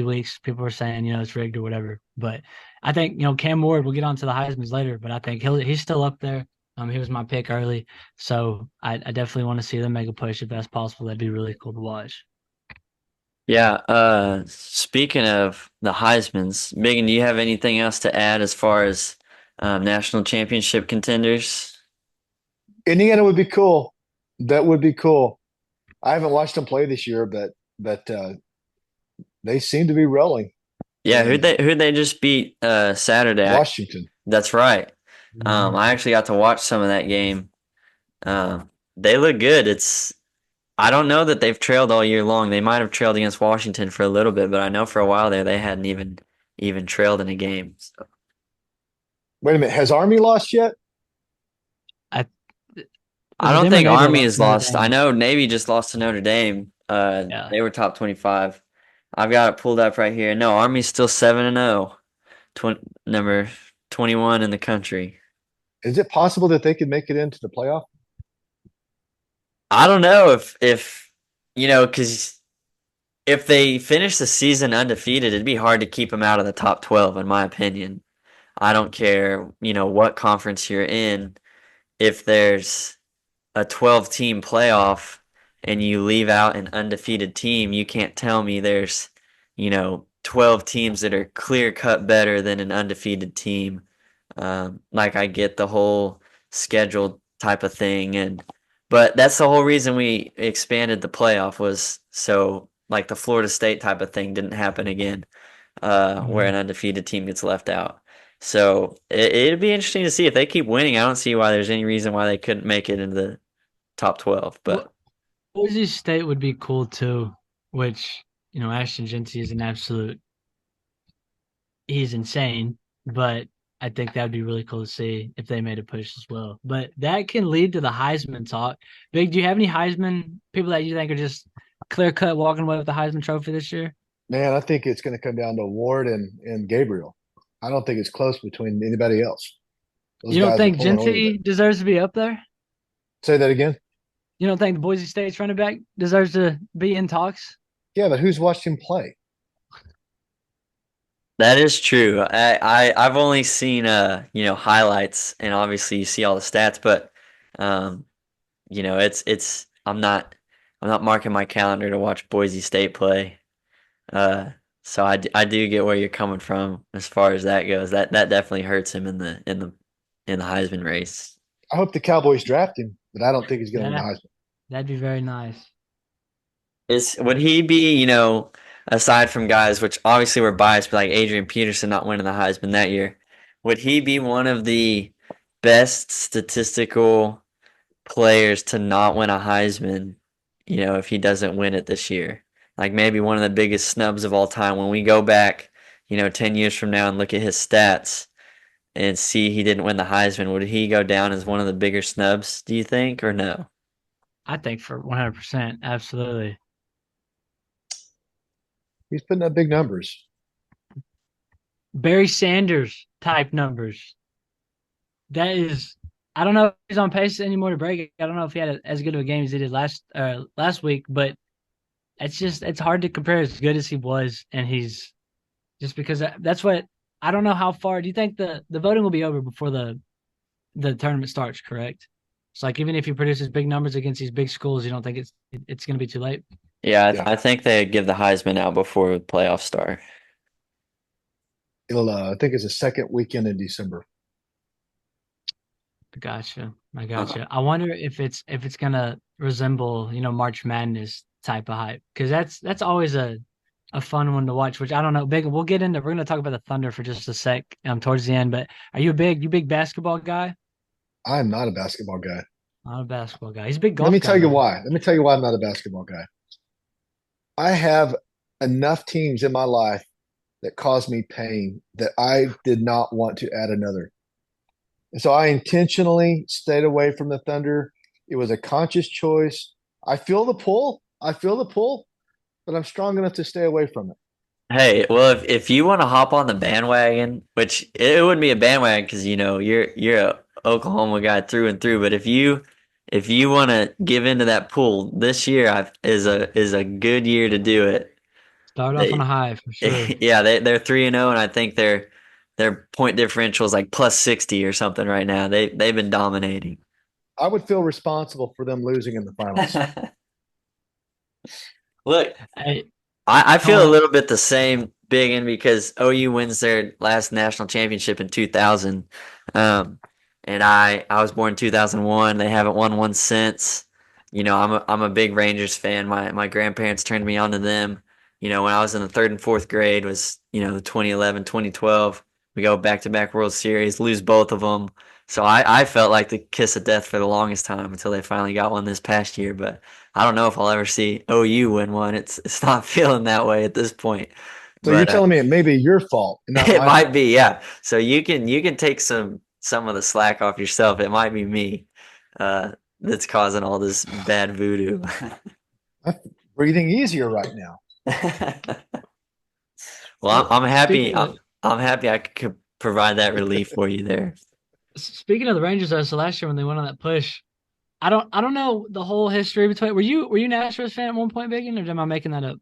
weeks. People are saying, it's rigged or whatever. But I think, Cam Ward, we'll get on to the Heisman's later, but I think he's still up there. He was my pick early. So I definitely want to see them make a push if that's possible. That'd be really cool to watch. Yeah, speaking of the Heisman's, Megan, do you have anything else to add as far as national championship contenders? Indiana would be cool. That would be cool. I haven't watched them play this year, but they seem to be rolling. Yeah, who'd And they just beat Saturday? Washington. That's right. Mhm. I actually got to watch some of that game. They look good. I don't know that they've trailed all year long. They might have trailed against Washington for a little bit, but I know for a while there they hadn't even trailed in a game. So, Wait a minute, has Army lost yet? I I Either don't them or think Navy Army lost has to Notre lost. I Dame. know Navy just lost to Notre Dame. Yeah. They were top 25. I've got it pulled up right here. No, Army's still 7-0, number 21 in the country. Is it possible that they could make it into the playoff? I don't know if because if they finish the season undefeated, it'd be hard to keep them out of the top 12, in my opinion. I don't care, what conference you're in. If there's a 12-team playoff and you leave out an undefeated team, you can't tell me there's, 12 teams that are clear cut better than an undefeated team. Like I get the whole schedule type of thing, but that's the whole reason we expanded the playoff was so like the Florida State type of thing didn't happen again, where an undefeated team gets left out. So it'd be interesting to see if they keep winning. I don't see why there's any reason why they couldn't make it into the top 12. But Boise State would be cool too, which, Ashton Jeanty is an absolute, he's insane, but I think that would be really cool to see if they made a push as well. But that can lead to the Heisman talk. Big, do you have any Heisman people that you think are just clear cut walking away with the Heisman Trophy this year? Man, I think it's going to come down to Ward and Gabriel. I don't think it's close between anybody else. Those You don't guys are think pulling over Jeanty there. deserves to be up there? Say that again. You don't think the Boise State's running back deserves to be in talks? Yeah, but who's watched him play? that is true. I've only seen highlights, and obviously you see all the stats, but um it's I'm not marking my calendar to watch Boise State play. Uh, so I do get where you're coming from as far as that goes. That definitely hurts him in the Heisman race. I hope the Cowboys draft him, but I don't think he's going to win the Yeah, Heisman. that'd be very nice. Would he be, aside from guys which obviously we're biased, but like Adrian Peterson not winning the Heisman that year, would he be one of the best statistical players to not win a Heisman, if he doesn't win it this year? Like maybe one of the biggest snubs of all time when we go back, 10 years from now and look at his stats and see he didn't win the Heisman, would he go down as one of the bigger snubs, do you think, or no? I think for 100%, absolutely. He's putting up big numbers. Barry Sanders type numbers. That is, I don't know if he's on pace anymore to break it. I don't know if he had as good of a game as he did last week, but it's hard to compare as good as he was, and he's just because that's what I don't know how far. Do you think the voting will be over before the tournament starts? Correct. It's like even if he produces big numbers against these big schools, you don't think it's going to be too late. Yeah, Yeah, I think they give the Heisman out before the playoffs start. it'll. I think it's the second weekend in December. Gotcha. I Uh, gotcha. I wonder if it's gonna resemble, March Madness type of hype. Because that's always a fun one to watch, which I don't know. Big we're gonna talk about the Thunder for just a sec, towards the end, but are you a big basketball guy? I am not a basketball guy. Not a basketball guy. He's a big Let golf me guy tell you though. why. Let me tell you why I'm not a basketball guy. I have enough teams in my life that cause me pain that I did not want to add another. And so I intentionally stayed away from the Thunder. It was a conscious choice. I feel the pull. I feel the pull, but I'm strong enough to stay away from it. Hey, well, if you want to hop on the bandwagon, which it wouldn't be a bandwagon because you're a Oklahoma guy through and through, but if you want to give into that pool, this year is a good year to do it. Start off on a They, high for sure. yeah, they're 3-0, and I think their point differential is like plus 60 or something right now. They've been dominating. I would feel responsible for them losing in the finals. Look, Hey, I feel a Tony, little bit the same, Biggin, because OU wins their last national championship in 2000. Um, and I was born in 2001. They haven't won one since. I'm a big Rangers fan. My grandparents turned me on to them. When I was in the third and fourth grade was, the 2011, 2012. We go back to back World Series, lose both of them. So I felt like the kiss of death for the longest time until they finally got one this past year. But I don't know if I'll ever see OU win one. It's not feeling that way at this point. So you're But telling me it may be your fault and not it my might fault. be, yeah. So you can take some of the slack off yourself. It might be me that's causing all this bad voodoo. I'm breathing easier right now. Well, I'm happy. speaking I'm, of I'm happy I could provide that relief for you there. speaking of the Rangers, though, so last year when they went on that push, I don't know the whole history between. Were you an Astros fan at one point, Biggin, or am I making that up?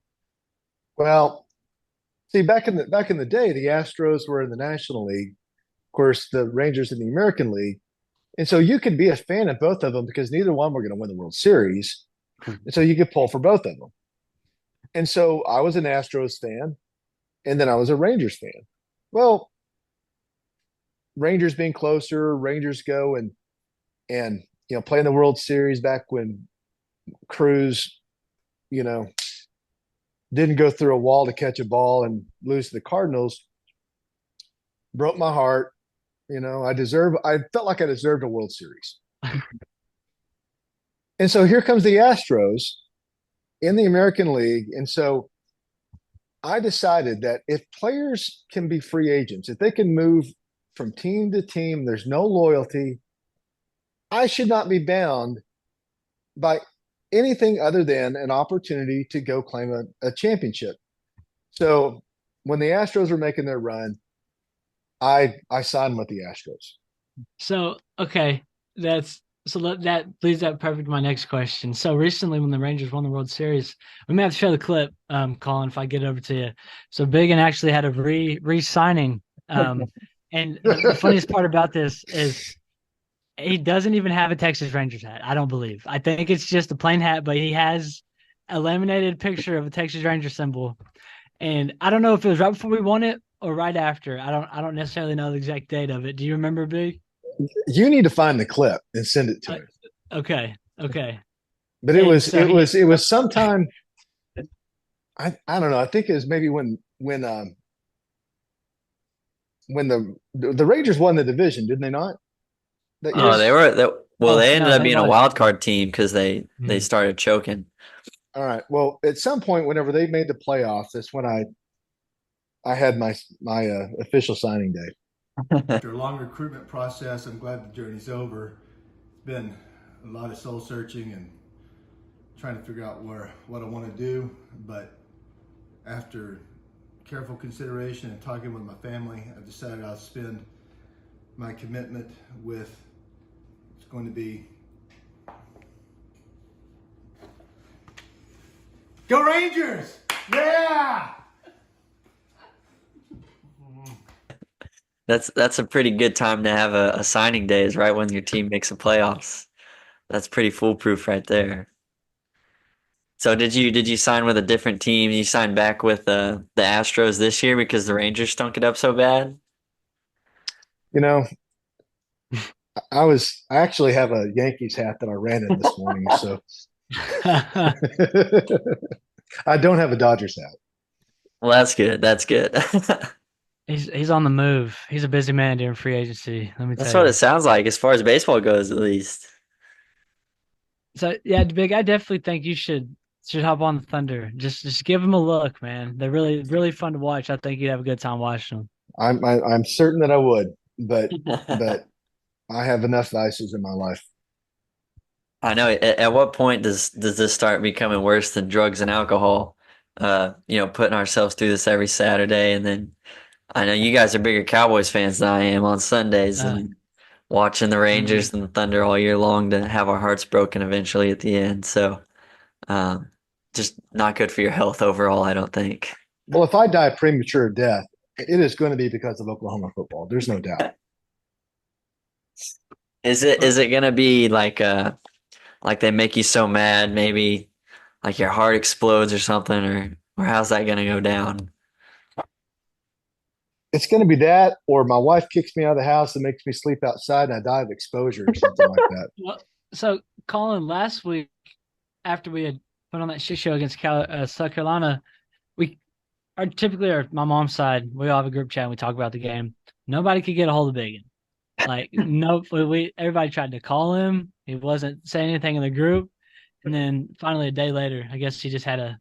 Well, see, back in the day, the Astros were in the National League. Of course, the Rangers in the American League. And so you could be a fan of both of them because neither one were going to win the World Series. And so you could pull for both of them. And so I was an Astros fan, and then I was a Rangers fan. Well, Rangers being closer, Rangers go and play in the World Series back when Cruz, you know, didn't go through a wall to catch a ball and lose to the Cardinals, broke my heart. I felt like I deserved a World Series. And so here comes the Astros in the American League. And so I decided that if players can be free agents, if they can move from team to team, there's no loyalty, I should not be bound by anything other than an opportunity to go claim a championship. So when the Astros were making their run, I signed with the Astros. So okay, that leads that perfect to my next question. So recently, when the Rangers won the World Series, we may have to show the clip, Colin, if I get it over to you. So Biggin actually had a re-signing, and the funniest part about this is he doesn't even have a Texas Rangers hat. I don't believe. I think it's just a plain hat, but he has a laminated picture of a Texas Ranger symbol. And I don't know if it was right before we won it or right after. I don't necessarily know the exact date of it. Do you remember, Big? You need to find the clip and send it to me. Okay. Okay. But it was sometime. I don't know. I think it was maybe when the Rangers won the division, didn't they not? That Oh, year? they ended No, up they being a lost. wild card team because they Mhm. started choking. All right. Well, at some point, whenever they made the playoffs, that's when I had my official signing day. After a long recruitment process, I'm glad the journey's over. It's been a lot of soul searching and trying to figure out what I want to do. But after careful consideration and talking with my family, I decided I'll spend my commitment with it's going to be Go Rangers! Yeah! That's a pretty good time to have a signing day, is right when your team makes the playoffs. That's pretty foolproof right there. So did you sign with a different team? You signed back with the Astros this year because the Rangers stunk it up so bad? You know, I actually have a Yankees hat that I ran in this morning, so I don't have a Dodgers hat. Well, that's good. That's good. He's on the move. He's a busy man during free agency. Let me That's tell what you. it sounds like as far as baseball goes, at least. So yeah, Big, I definitely think you should hop on the Thunder. Just give them a look, man. They're really fun to watch. I think you'd have a good time watching them. I'm certain that I would, but I have enough vices in my life. I know. At what point does this start becoming worse than drugs and alcohol? Putting ourselves through this every Saturday, and then I know you guys are bigger Cowboys fans than I am on Sundays, Uh, and watching the Rangers and the Thunder all year long to have our hearts broken eventually at the end. So, um, just not good for your health overall, I don't think. Well, if I die a premature death, it is going to be because of Oklahoma football. There's no doubt. Is it gonna be like they make you so mad, maybe like your heart explodes or something, or how's that gonna go down? It's going to be that, or my wife kicks me out of the house and makes me sleep outside, and I die of exposure or something like that. well, so Colin, last week after we had put on that shit show against South Carolina, we are typically my mom's side. We all have a group chat and we talk about the game. Nobody could get a hold of Biggin. Like no, we everybody tried to call him. He wasn't saying anything in the group. And then finally a day later, I guess he just had a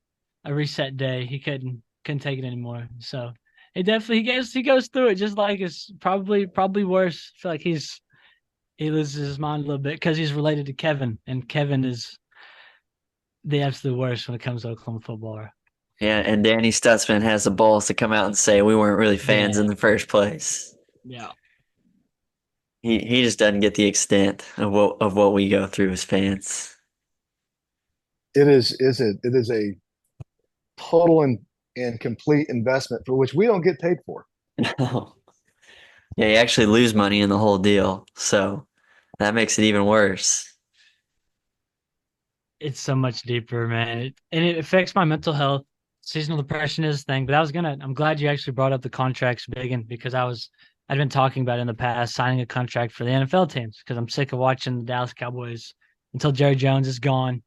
reset day. He couldn't take it anymore. So it definitely he goes through it just like it's probably worse. I feel like he loses his mind a little bit because he's related to Kevin, and Kevin is the absolute worst when it comes to Oklahoma football. Yeah, and Danny Stutzman has the balls to come out and say we weren't really fans Yeah. in the first place. Yeah. He just doesn't get the extent of what we go through as fans. It is a total and complete investment for which we don't get paid for. Yeah, you actually lose money in the whole deal, so that makes it even worse. It's so much deeper, man. And it affects my mental health. Seasonal depression is a thing, but I'm glad you actually brought up the contracts, Biggin, because I'd been talking about it in the past, signing a contract for the NFL teams because I'm sick of watching the Dallas Cowboys until Jerry Jones is gone.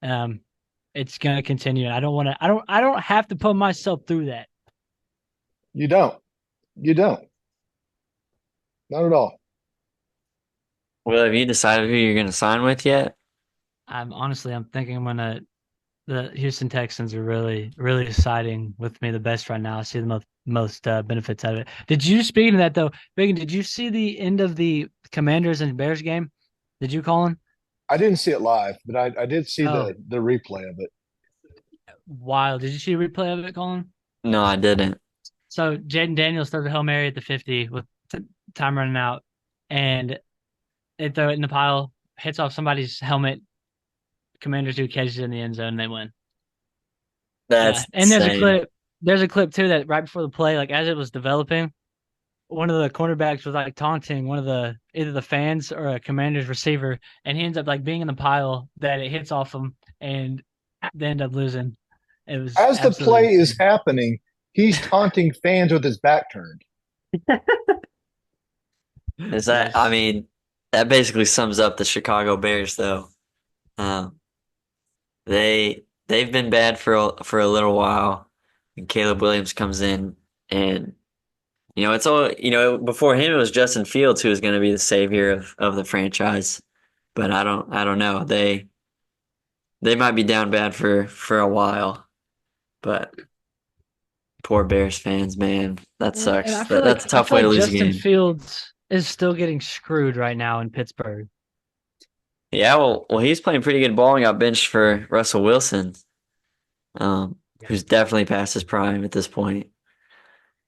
Um, it's gonna continue. And I don't want to. I don't have to put myself through that. You don't. You don't. Not at all. Well, have you decided who you're going to sign with yet? I'm thinking I'm gonna. The Houston Texans are really siding with me the best right now. I see the most benefits out of it. Speaking of that though, Megan, did you see the end of the Commanders and Bears game? Did you, Colin? I didn't see it live, but I did see Oh, the replay of it. wild. Did you see a replay of it, Colin? No, I didn't. So Jaden Daniels throws a Hail Mary at the 50 with time running out, and they throw it in the pile, hits off somebody's helmet. Commanders do catches it in the end zone, and they win. That's And insane. there's a clip too that right before the play, like as it was developing, one of the cornerbacks was like taunting one of the either the fans or a Commander's receiver, and he ends up like being in the pile that it hits off him, and they end up losing. It was As the absolutely play is insane. happening, he's taunting fans with his back turned. Is It that, I was mean, that basically sums up the Chicago Bears, though. Um, they've been bad for a little while, and Caleb Williams comes in, and it's all before him it was Justin Fields who was going to be the savior of the franchise, but I don't know they might be down bad for a while, but poor Bears fans, man, that and sucks. That's a I tough feel way to like lose a Justin game. Fields is still getting screwed right now in Pittsburgh. Yeah, well, he's playing pretty good ball and got benched for Russell Wilson, Yeah. who's definitely past his prime at this point.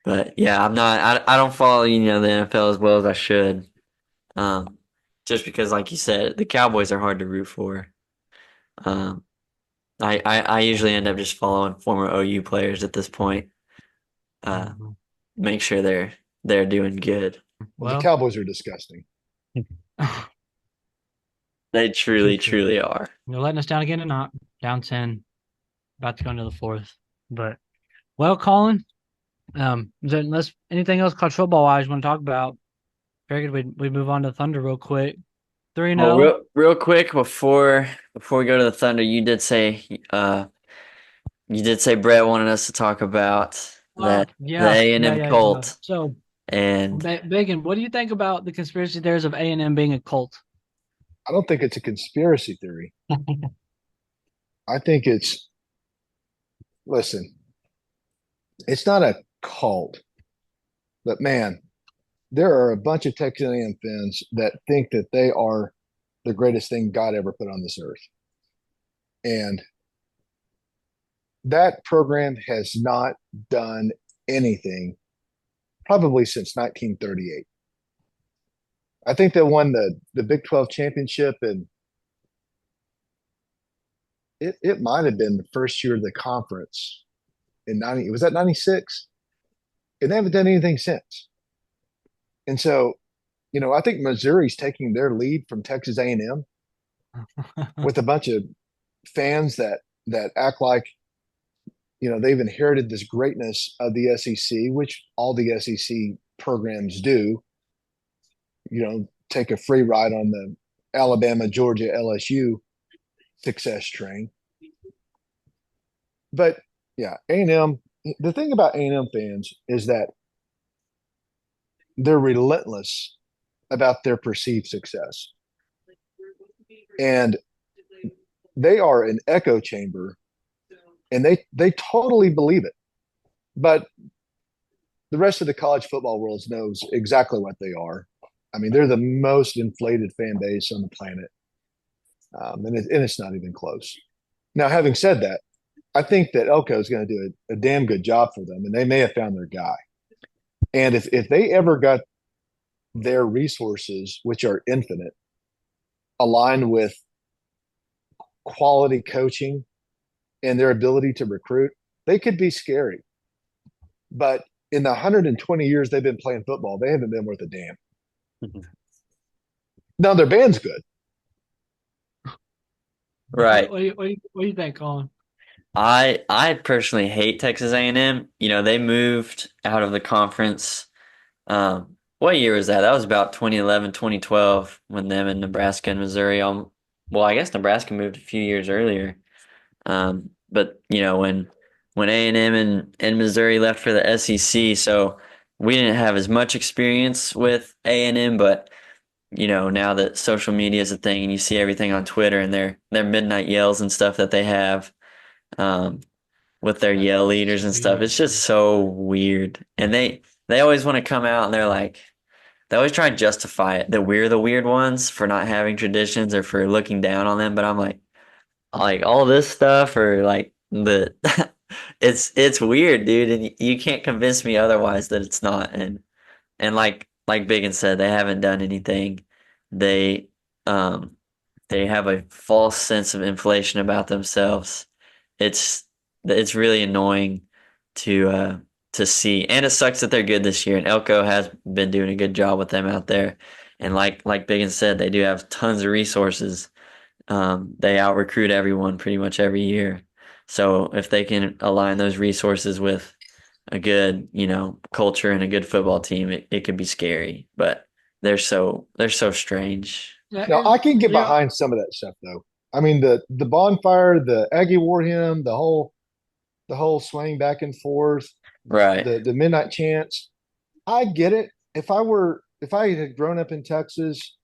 But yeah, I'm not. I don't follow the NFL as well as I should. Um, just because, like you said, the Cowboys are hard to root for. Um, I usually end up just following former OU players at this point. Uh, Mhm. make sure they're doing good. Well, the Well, Cowboys are disgusting. They true, truly, true. truly are. You're letting us down again or not? Down 10, about to go into the fourth. But well, Colin, is there unless anything else college football wise you want to talk about? Figured we'd move on to Thunder real quick. Well, 3-0. real quick before we go to the Thunder, you did say Brett wanted us to talk about Oh, the yeah, A and yeah, M yeah, yeah. Colt, So, and Bacon, what do you think about the conspiracy theories of A&M being a cult? I don't think it's a conspiracy theory. I think listen, it's not a cult, but man, there are a bunch of Texas A&M fans that think that they are the greatest thing God ever put on this earth. And that program has not done anything probably since 1938. I think they won the Big 12 championship, and it might have been the first year of the conference in 90. Was that 96? And they haven't done anything since. And so, I think Missouri's taking their lead from Texas A&M with a bunch of fans that act like they've inherited this greatness of the SEC, which all the SEC programs do. Take a free ride on the Alabama, Georgia, LSU success train. But yeah, A&M. The thing about A&M fans is that they're relentless about their perceived success, and they are an echo chamber, and they totally believe it. But the rest of the college football world knows exactly what they are. I mean, they're the most inflated fan base on the planet, and it's not even close. Now, having said that, I think that Elko is going to do a damn good job for them, and they may have found their guy. And if they ever got their resources, which are infinite, aligned with quality coaching and their ability to recruit, they could be scary. But in the 120 years they've been playing football, they haven't been worth a damn. Now their band's good. Right. What do you think, Colin? I personally hate Texas A&M. You know, they moved out of the conference. What year was that? That was about 2011, 2012 when them and Nebraska and Missouri well, I guess Nebraska moved a few years earlier. But you know, when A&M and Missouri left for the SEC, so we didn't have as much experience with A&M, but you know, now that social media is a thing and you see everything on Twitter and their midnight yells and stuff that they have, um, with their yell leaders and stuff. It's just so weird. And they always want to come out and they always try and justify it that we're the weird ones for not having traditions or for looking down on them. But I'm like all this stuff or like the it's weird, dude, and you can't convince me otherwise that it's not. And like Biggin said, they haven't done anything. They um they have a false sense of inflation about themselves. It's it's really annoying to see, and it sucks that they're good this year. And Elko has been doing a good job with them out there. And like Biggin said, they do have tons of resources. They out recruit everyone pretty much every year. So if they can align those resources with a good, you know, culture and a good football team, it could be scary. But they're so strange. Yeah, Now I can get yeah, behind some of that stuff though. I mean the bonfire, the Aggie war hymn, the whole swaying back and forth, Right. the midnight chants. I get it. If I had grown up in Texas,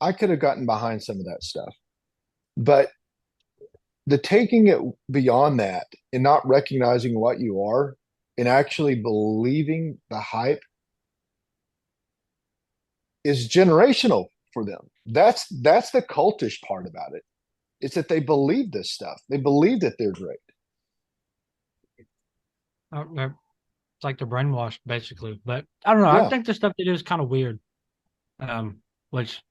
I could have gotten behind some of that stuff. But the taking it beyond that and not recognizing what you are and actually believing the hype is generational for them. That's the cultish part about it. It's that they believe this stuff. They believe that they're great. it's like they're brainwashed basically. But I don't know. I Yeah. think the stuff they do is kind of weird. Which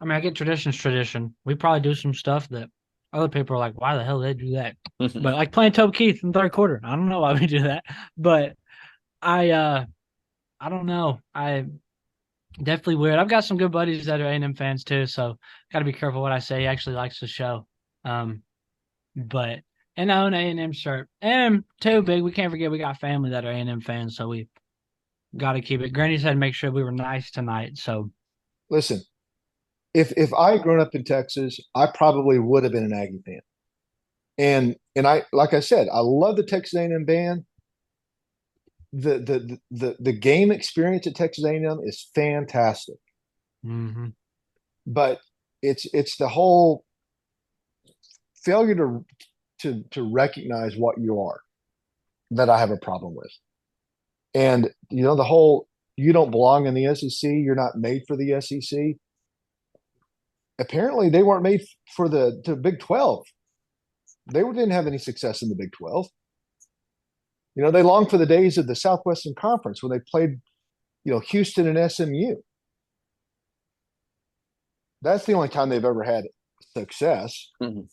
I mean, I get tradition's tradition. We probably do some stuff that other people are like, why the hell did they do that? But like playing Toby Keith in the third quarter, I don't know why we do that. But I don't know. I definitely weird. I've got some good buddies that are A&M fans too, so got to be careful what I say. He actually likes the show. Um, but and I own A&M shirt. And too big. We can't forget we got family that are A&M fans, so we got to keep it. Granny said make sure we were nice tonight. So Listen, if I had grown up in Texas, I probably would have been an Aggie fan. And I like I said, I love the Texas A&M band. The game experience at Texas A&M is fantastic, mhm. but it's the whole failure to recognize what you are that I have a problem with. And you know the whole you don't belong in the SEC, you're not made for the SEC. Apparently, they weren't made for the Big 12. They didn't have any success in the Big 12. You know, they long for the days of the Southwestern Conference when they played, you know, Houston and SMU. That's the only time they've ever had success. Mhm.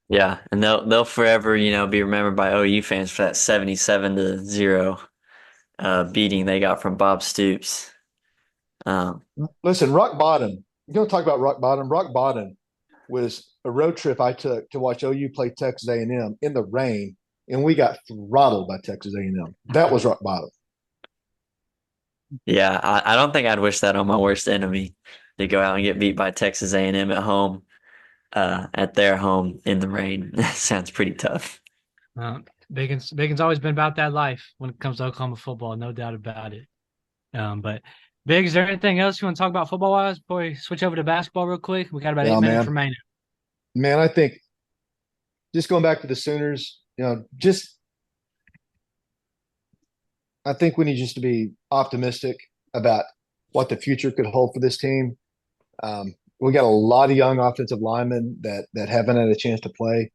Yeah, and they'll forever, you know, be remembered by OU fans for that 77-0 beating they got from Bob Stoops. Um, Listen, rock bottom. You don't talk about rock bottom. Rock bottom was a road trip I took to watch OU play Texas A&M in the rain, and we got throttled by Texas A&M. That was rock bottom. yeah, I don't think I'd wish that on my worst enemy to go out and get beat by Texas A&M at home, at their home in the rain. Sounds pretty tough. Biggins always been about that life when it comes to Oklahoma football, no doubt about it. But Big, is there anything else you want to talk about football wise before we switch over to basketball real quick? We got about Yeah, 8 minutes man. remaining. Man, I think just going back to the Sooners, you know, just I think we need just to be optimistic about what the future could hold for this team. We got a lot of young offensive linemen that haven't had a chance to play.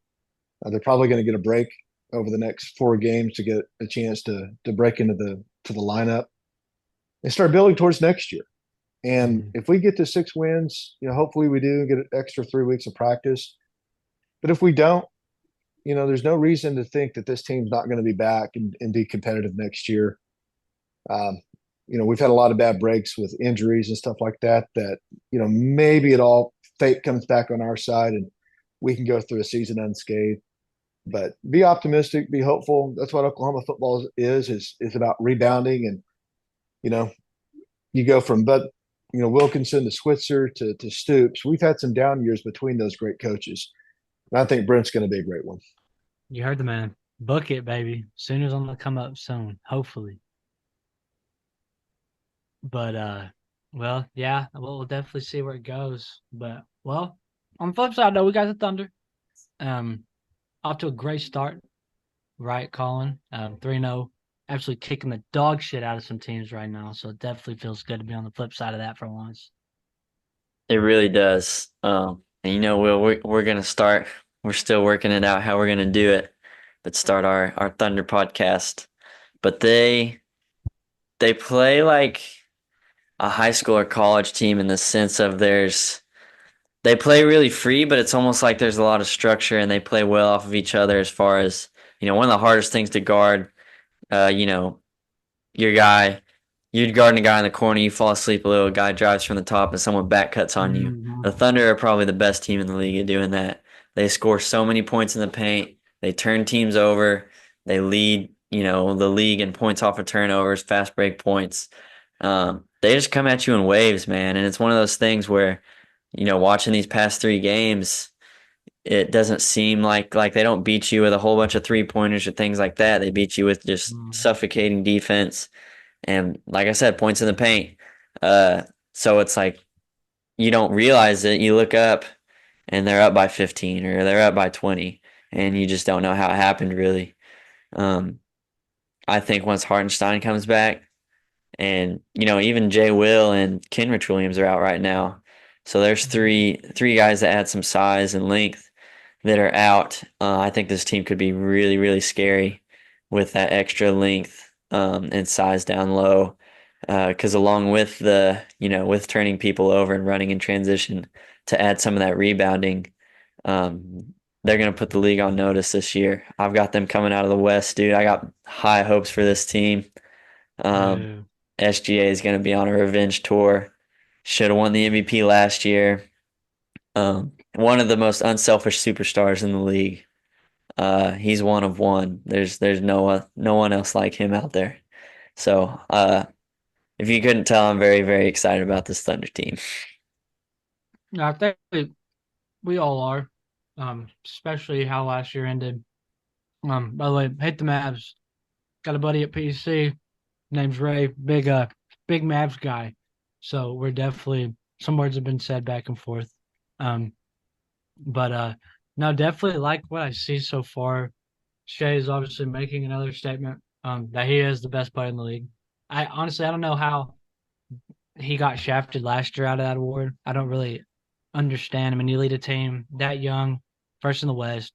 They're probably going to get a break over the next 4 games to get a chance to break into the lineup. and start building towards next year. And Mhm. if we get to 6 wins, hopefully we do get an extra 3 weeks of practice. But if we don't, there's no reason to think that this team's not going to be back and be competitive next year. Um, we've had a lot of bad breaks with injuries and stuff like that, maybe it all fate comes back on our side and we can go through a season unscathed. But be optimistic, be hopeful. That's what Oklahoma football is about rebounding. And, you know, you go from Wilkinson to Switzer to Stoops. We've had some down years between those great coaches. And I think Brent's going to be a great one. You heard the man. Book it, baby. Sooners on the come up soon, hopefully. But well, yeah, we'll definitely see where it goes. But well, on the flip side though, we got the Thunder. Um, off to a great start, right, Colin? 3-0, absolutely kicking the dog shit out of some teams right now. So it definitely feels good to be on the flip side of that for once. It really does. And Will, we're gonna start. We're still working it out how we're gonna do it, but start our Thunder podcast. But they play like a high school or college team in the sense of they play really free, but it's almost like there's a lot of structure and they play well off of each other as far as, one of the hardest things to guard, uh, you know, your guy, you'd guard a guy in the corner, you fall asleep a little, guy drives from the top and someone back cuts on you. Mm-hmm. The Thunder are probably the best team in the league at doing that. They score so many points in the paint. They turn teams over. They lead, the league in points off of turnovers, fast break points. They just come at you in waves, man. And it's one of those things where, watching these past 3 games, it doesn't seem like they don't beat you with a whole bunch of 3-pointers or things like that. They beat you with just suffocating defense and, like I said, points in the paint. So it's like you don't realize it. You look up and they're up by 15 or they're up by 20, and you just don't know how it happened really. Um, I think once Hartenstein comes back, and even Jay Will and Kenrich Williams are out right now, so there's three guys that add some size and length that are out. I think this team could be really, really scary with that extra length and size down low. Because along with with turning people over and running in transition to add some of that rebounding, they're going to put the league on notice this year. I've got them coming out of the West, dude. I got high hopes for this team. Um, Yeah. SGA is going to be on a revenge tour. Should have won the MVP last year. One of the most unselfish superstars in the league. He's one of one. There's no one else like him out there. So, if you couldn't tell, I'm very, very excited about this Thunder team. Yeah, I think we all are, especially how last year ended. By the way, hate the Mavs. Got a buddy at PC, name's Ray, big Mavs guy. So we're definitely some words have been said back and forth. Um, but no, definitely like what I see so far. Shea is obviously making another statement that he is the best player in the league. I don't know how he got shafted last year out of that award. I don't really understand. I mean, you lead a team that young, first in the West,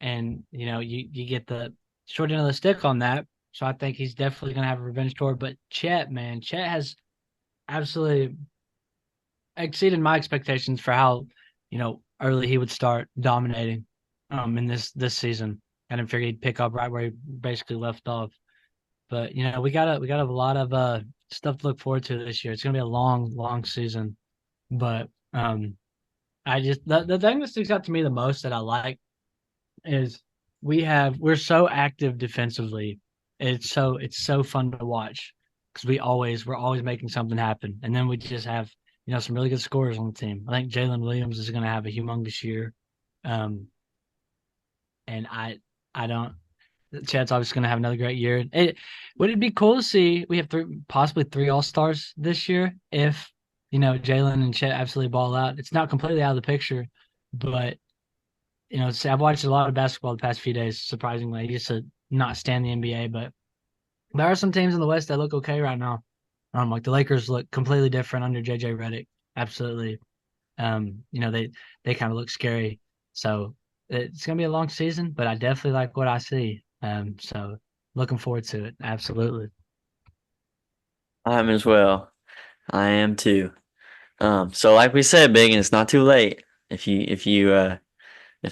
and you get the short end of the stick on that. So I think he's definitely going to have a revenge tour. But Chet, man, Chet has absolutely exceeded my expectations for how early he would start dominating in this season. I didn't figure he'd pick up right where he basically left off. But we got a lot of stuff to look forward to this year. It's gonna be a long season. But I just the thing that sticks out to me the most that I like is we're so active defensively. It's so fun to watch because we're always making something happen, and then we just have some really good scorers on the team. I think Jalen Williams is going to have a humongous year, um, and I don't. Chad's obviously going to have another great year. Would it be cool to see we have possibly three All Stars this year if Jalen and Chet absolutely ball out? It's not completely out of the picture, but I've watched a lot of basketball the past few days. Surprisingly, I used to not stand the NBA, but there are some teams in the West that look okay right now. Like the Lakers look completely different under JJ Redick. Absolutely. They kind of look scary. So it's gonna be a long season, but I definitely like what I see. So looking forward to it. Absolutely. I'm as well. I am too. So like we said, Big, and it's not too late. If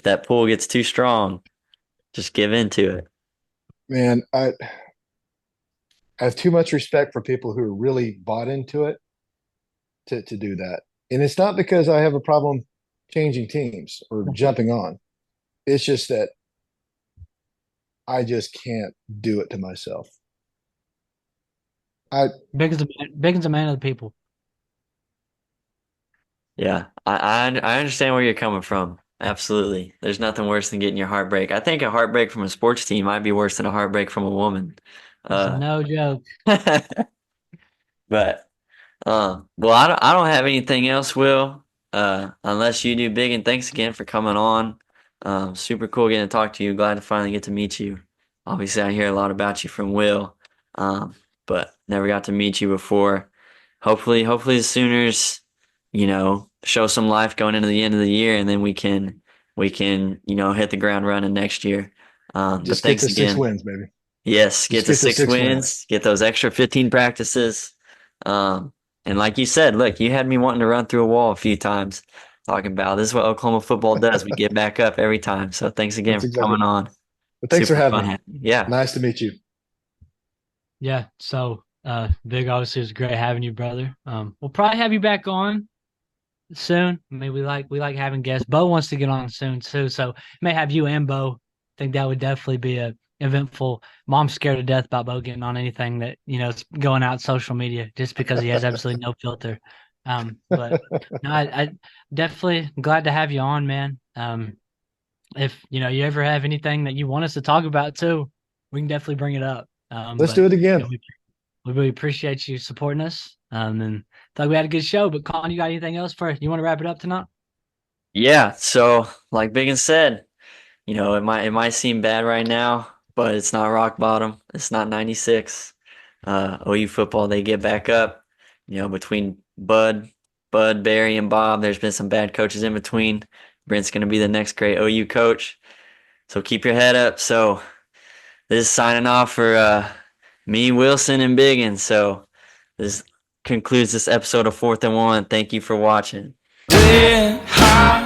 that pull gets too strong, just give in to it. Man, I have too much respect for people who are really bought into it to do that. And it's not because I have a problem changing teams or jumping on. It's just that I just can't do it to myself. I Biggins a man of the people. Yeah, I understand where you're coming from. Absolutely. There's nothing worse than getting your heartbreak. I think a heartbreak from a sports team might be worse than a heartbreak from a woman. It's Uh, no joke. but well, I don't have anything else, Will. Unless you do, Big, and thanks again for coming on. Super cool getting to talk to you. Glad to finally get to meet you. Obviously, I hear a lot about you from Will, but never got to meet you before. Hopefully the Sooners, show some life going into the end of the year, and then we can hit the ground running next year. But just get thanks to six again. wins, baby. Yes, get Just to get to six 6 wins. wins, get those extra 15 practices. And like you said, look, you had me wanting to run through a wall a few times talking about this is what Oklahoma football does. We get back up every time. So thanks again That's for exactly. coming on. But thanks for Super having fun me. having you. Yeah. Nice to meet you. Yeah. So, Big, obviously, it was great having you, brother. We'll probably have you back on soon. I mean, we like having guests. Bo wants to get on soon too, so may have you and Bo. I think that would definitely be a eventful. Mom's scared to death about Bo getting on anything that is going out social media just because he has absolutely no filter. But no, I definitely glad to have you on, man. If you ever have anything that you want us to talk about too, we can definitely bring it up. Let's But do it again. we really appreciate you supporting us. And thought we had a good show. But Colin, you got anything else for you want to wrap it up tonight? Yeah. So like Biggin said, it might seem bad right now, but it's not rock bottom. It's not 96. OU football, they get back up. Between Bud, Barry, and Bob, there's been some bad coaches in between. Brent's going to be the next great OU coach. So keep your head up. So this is signing off for me, Wilson, and Biggin. So this concludes this episode of 4th and 1. Thank you for watching. High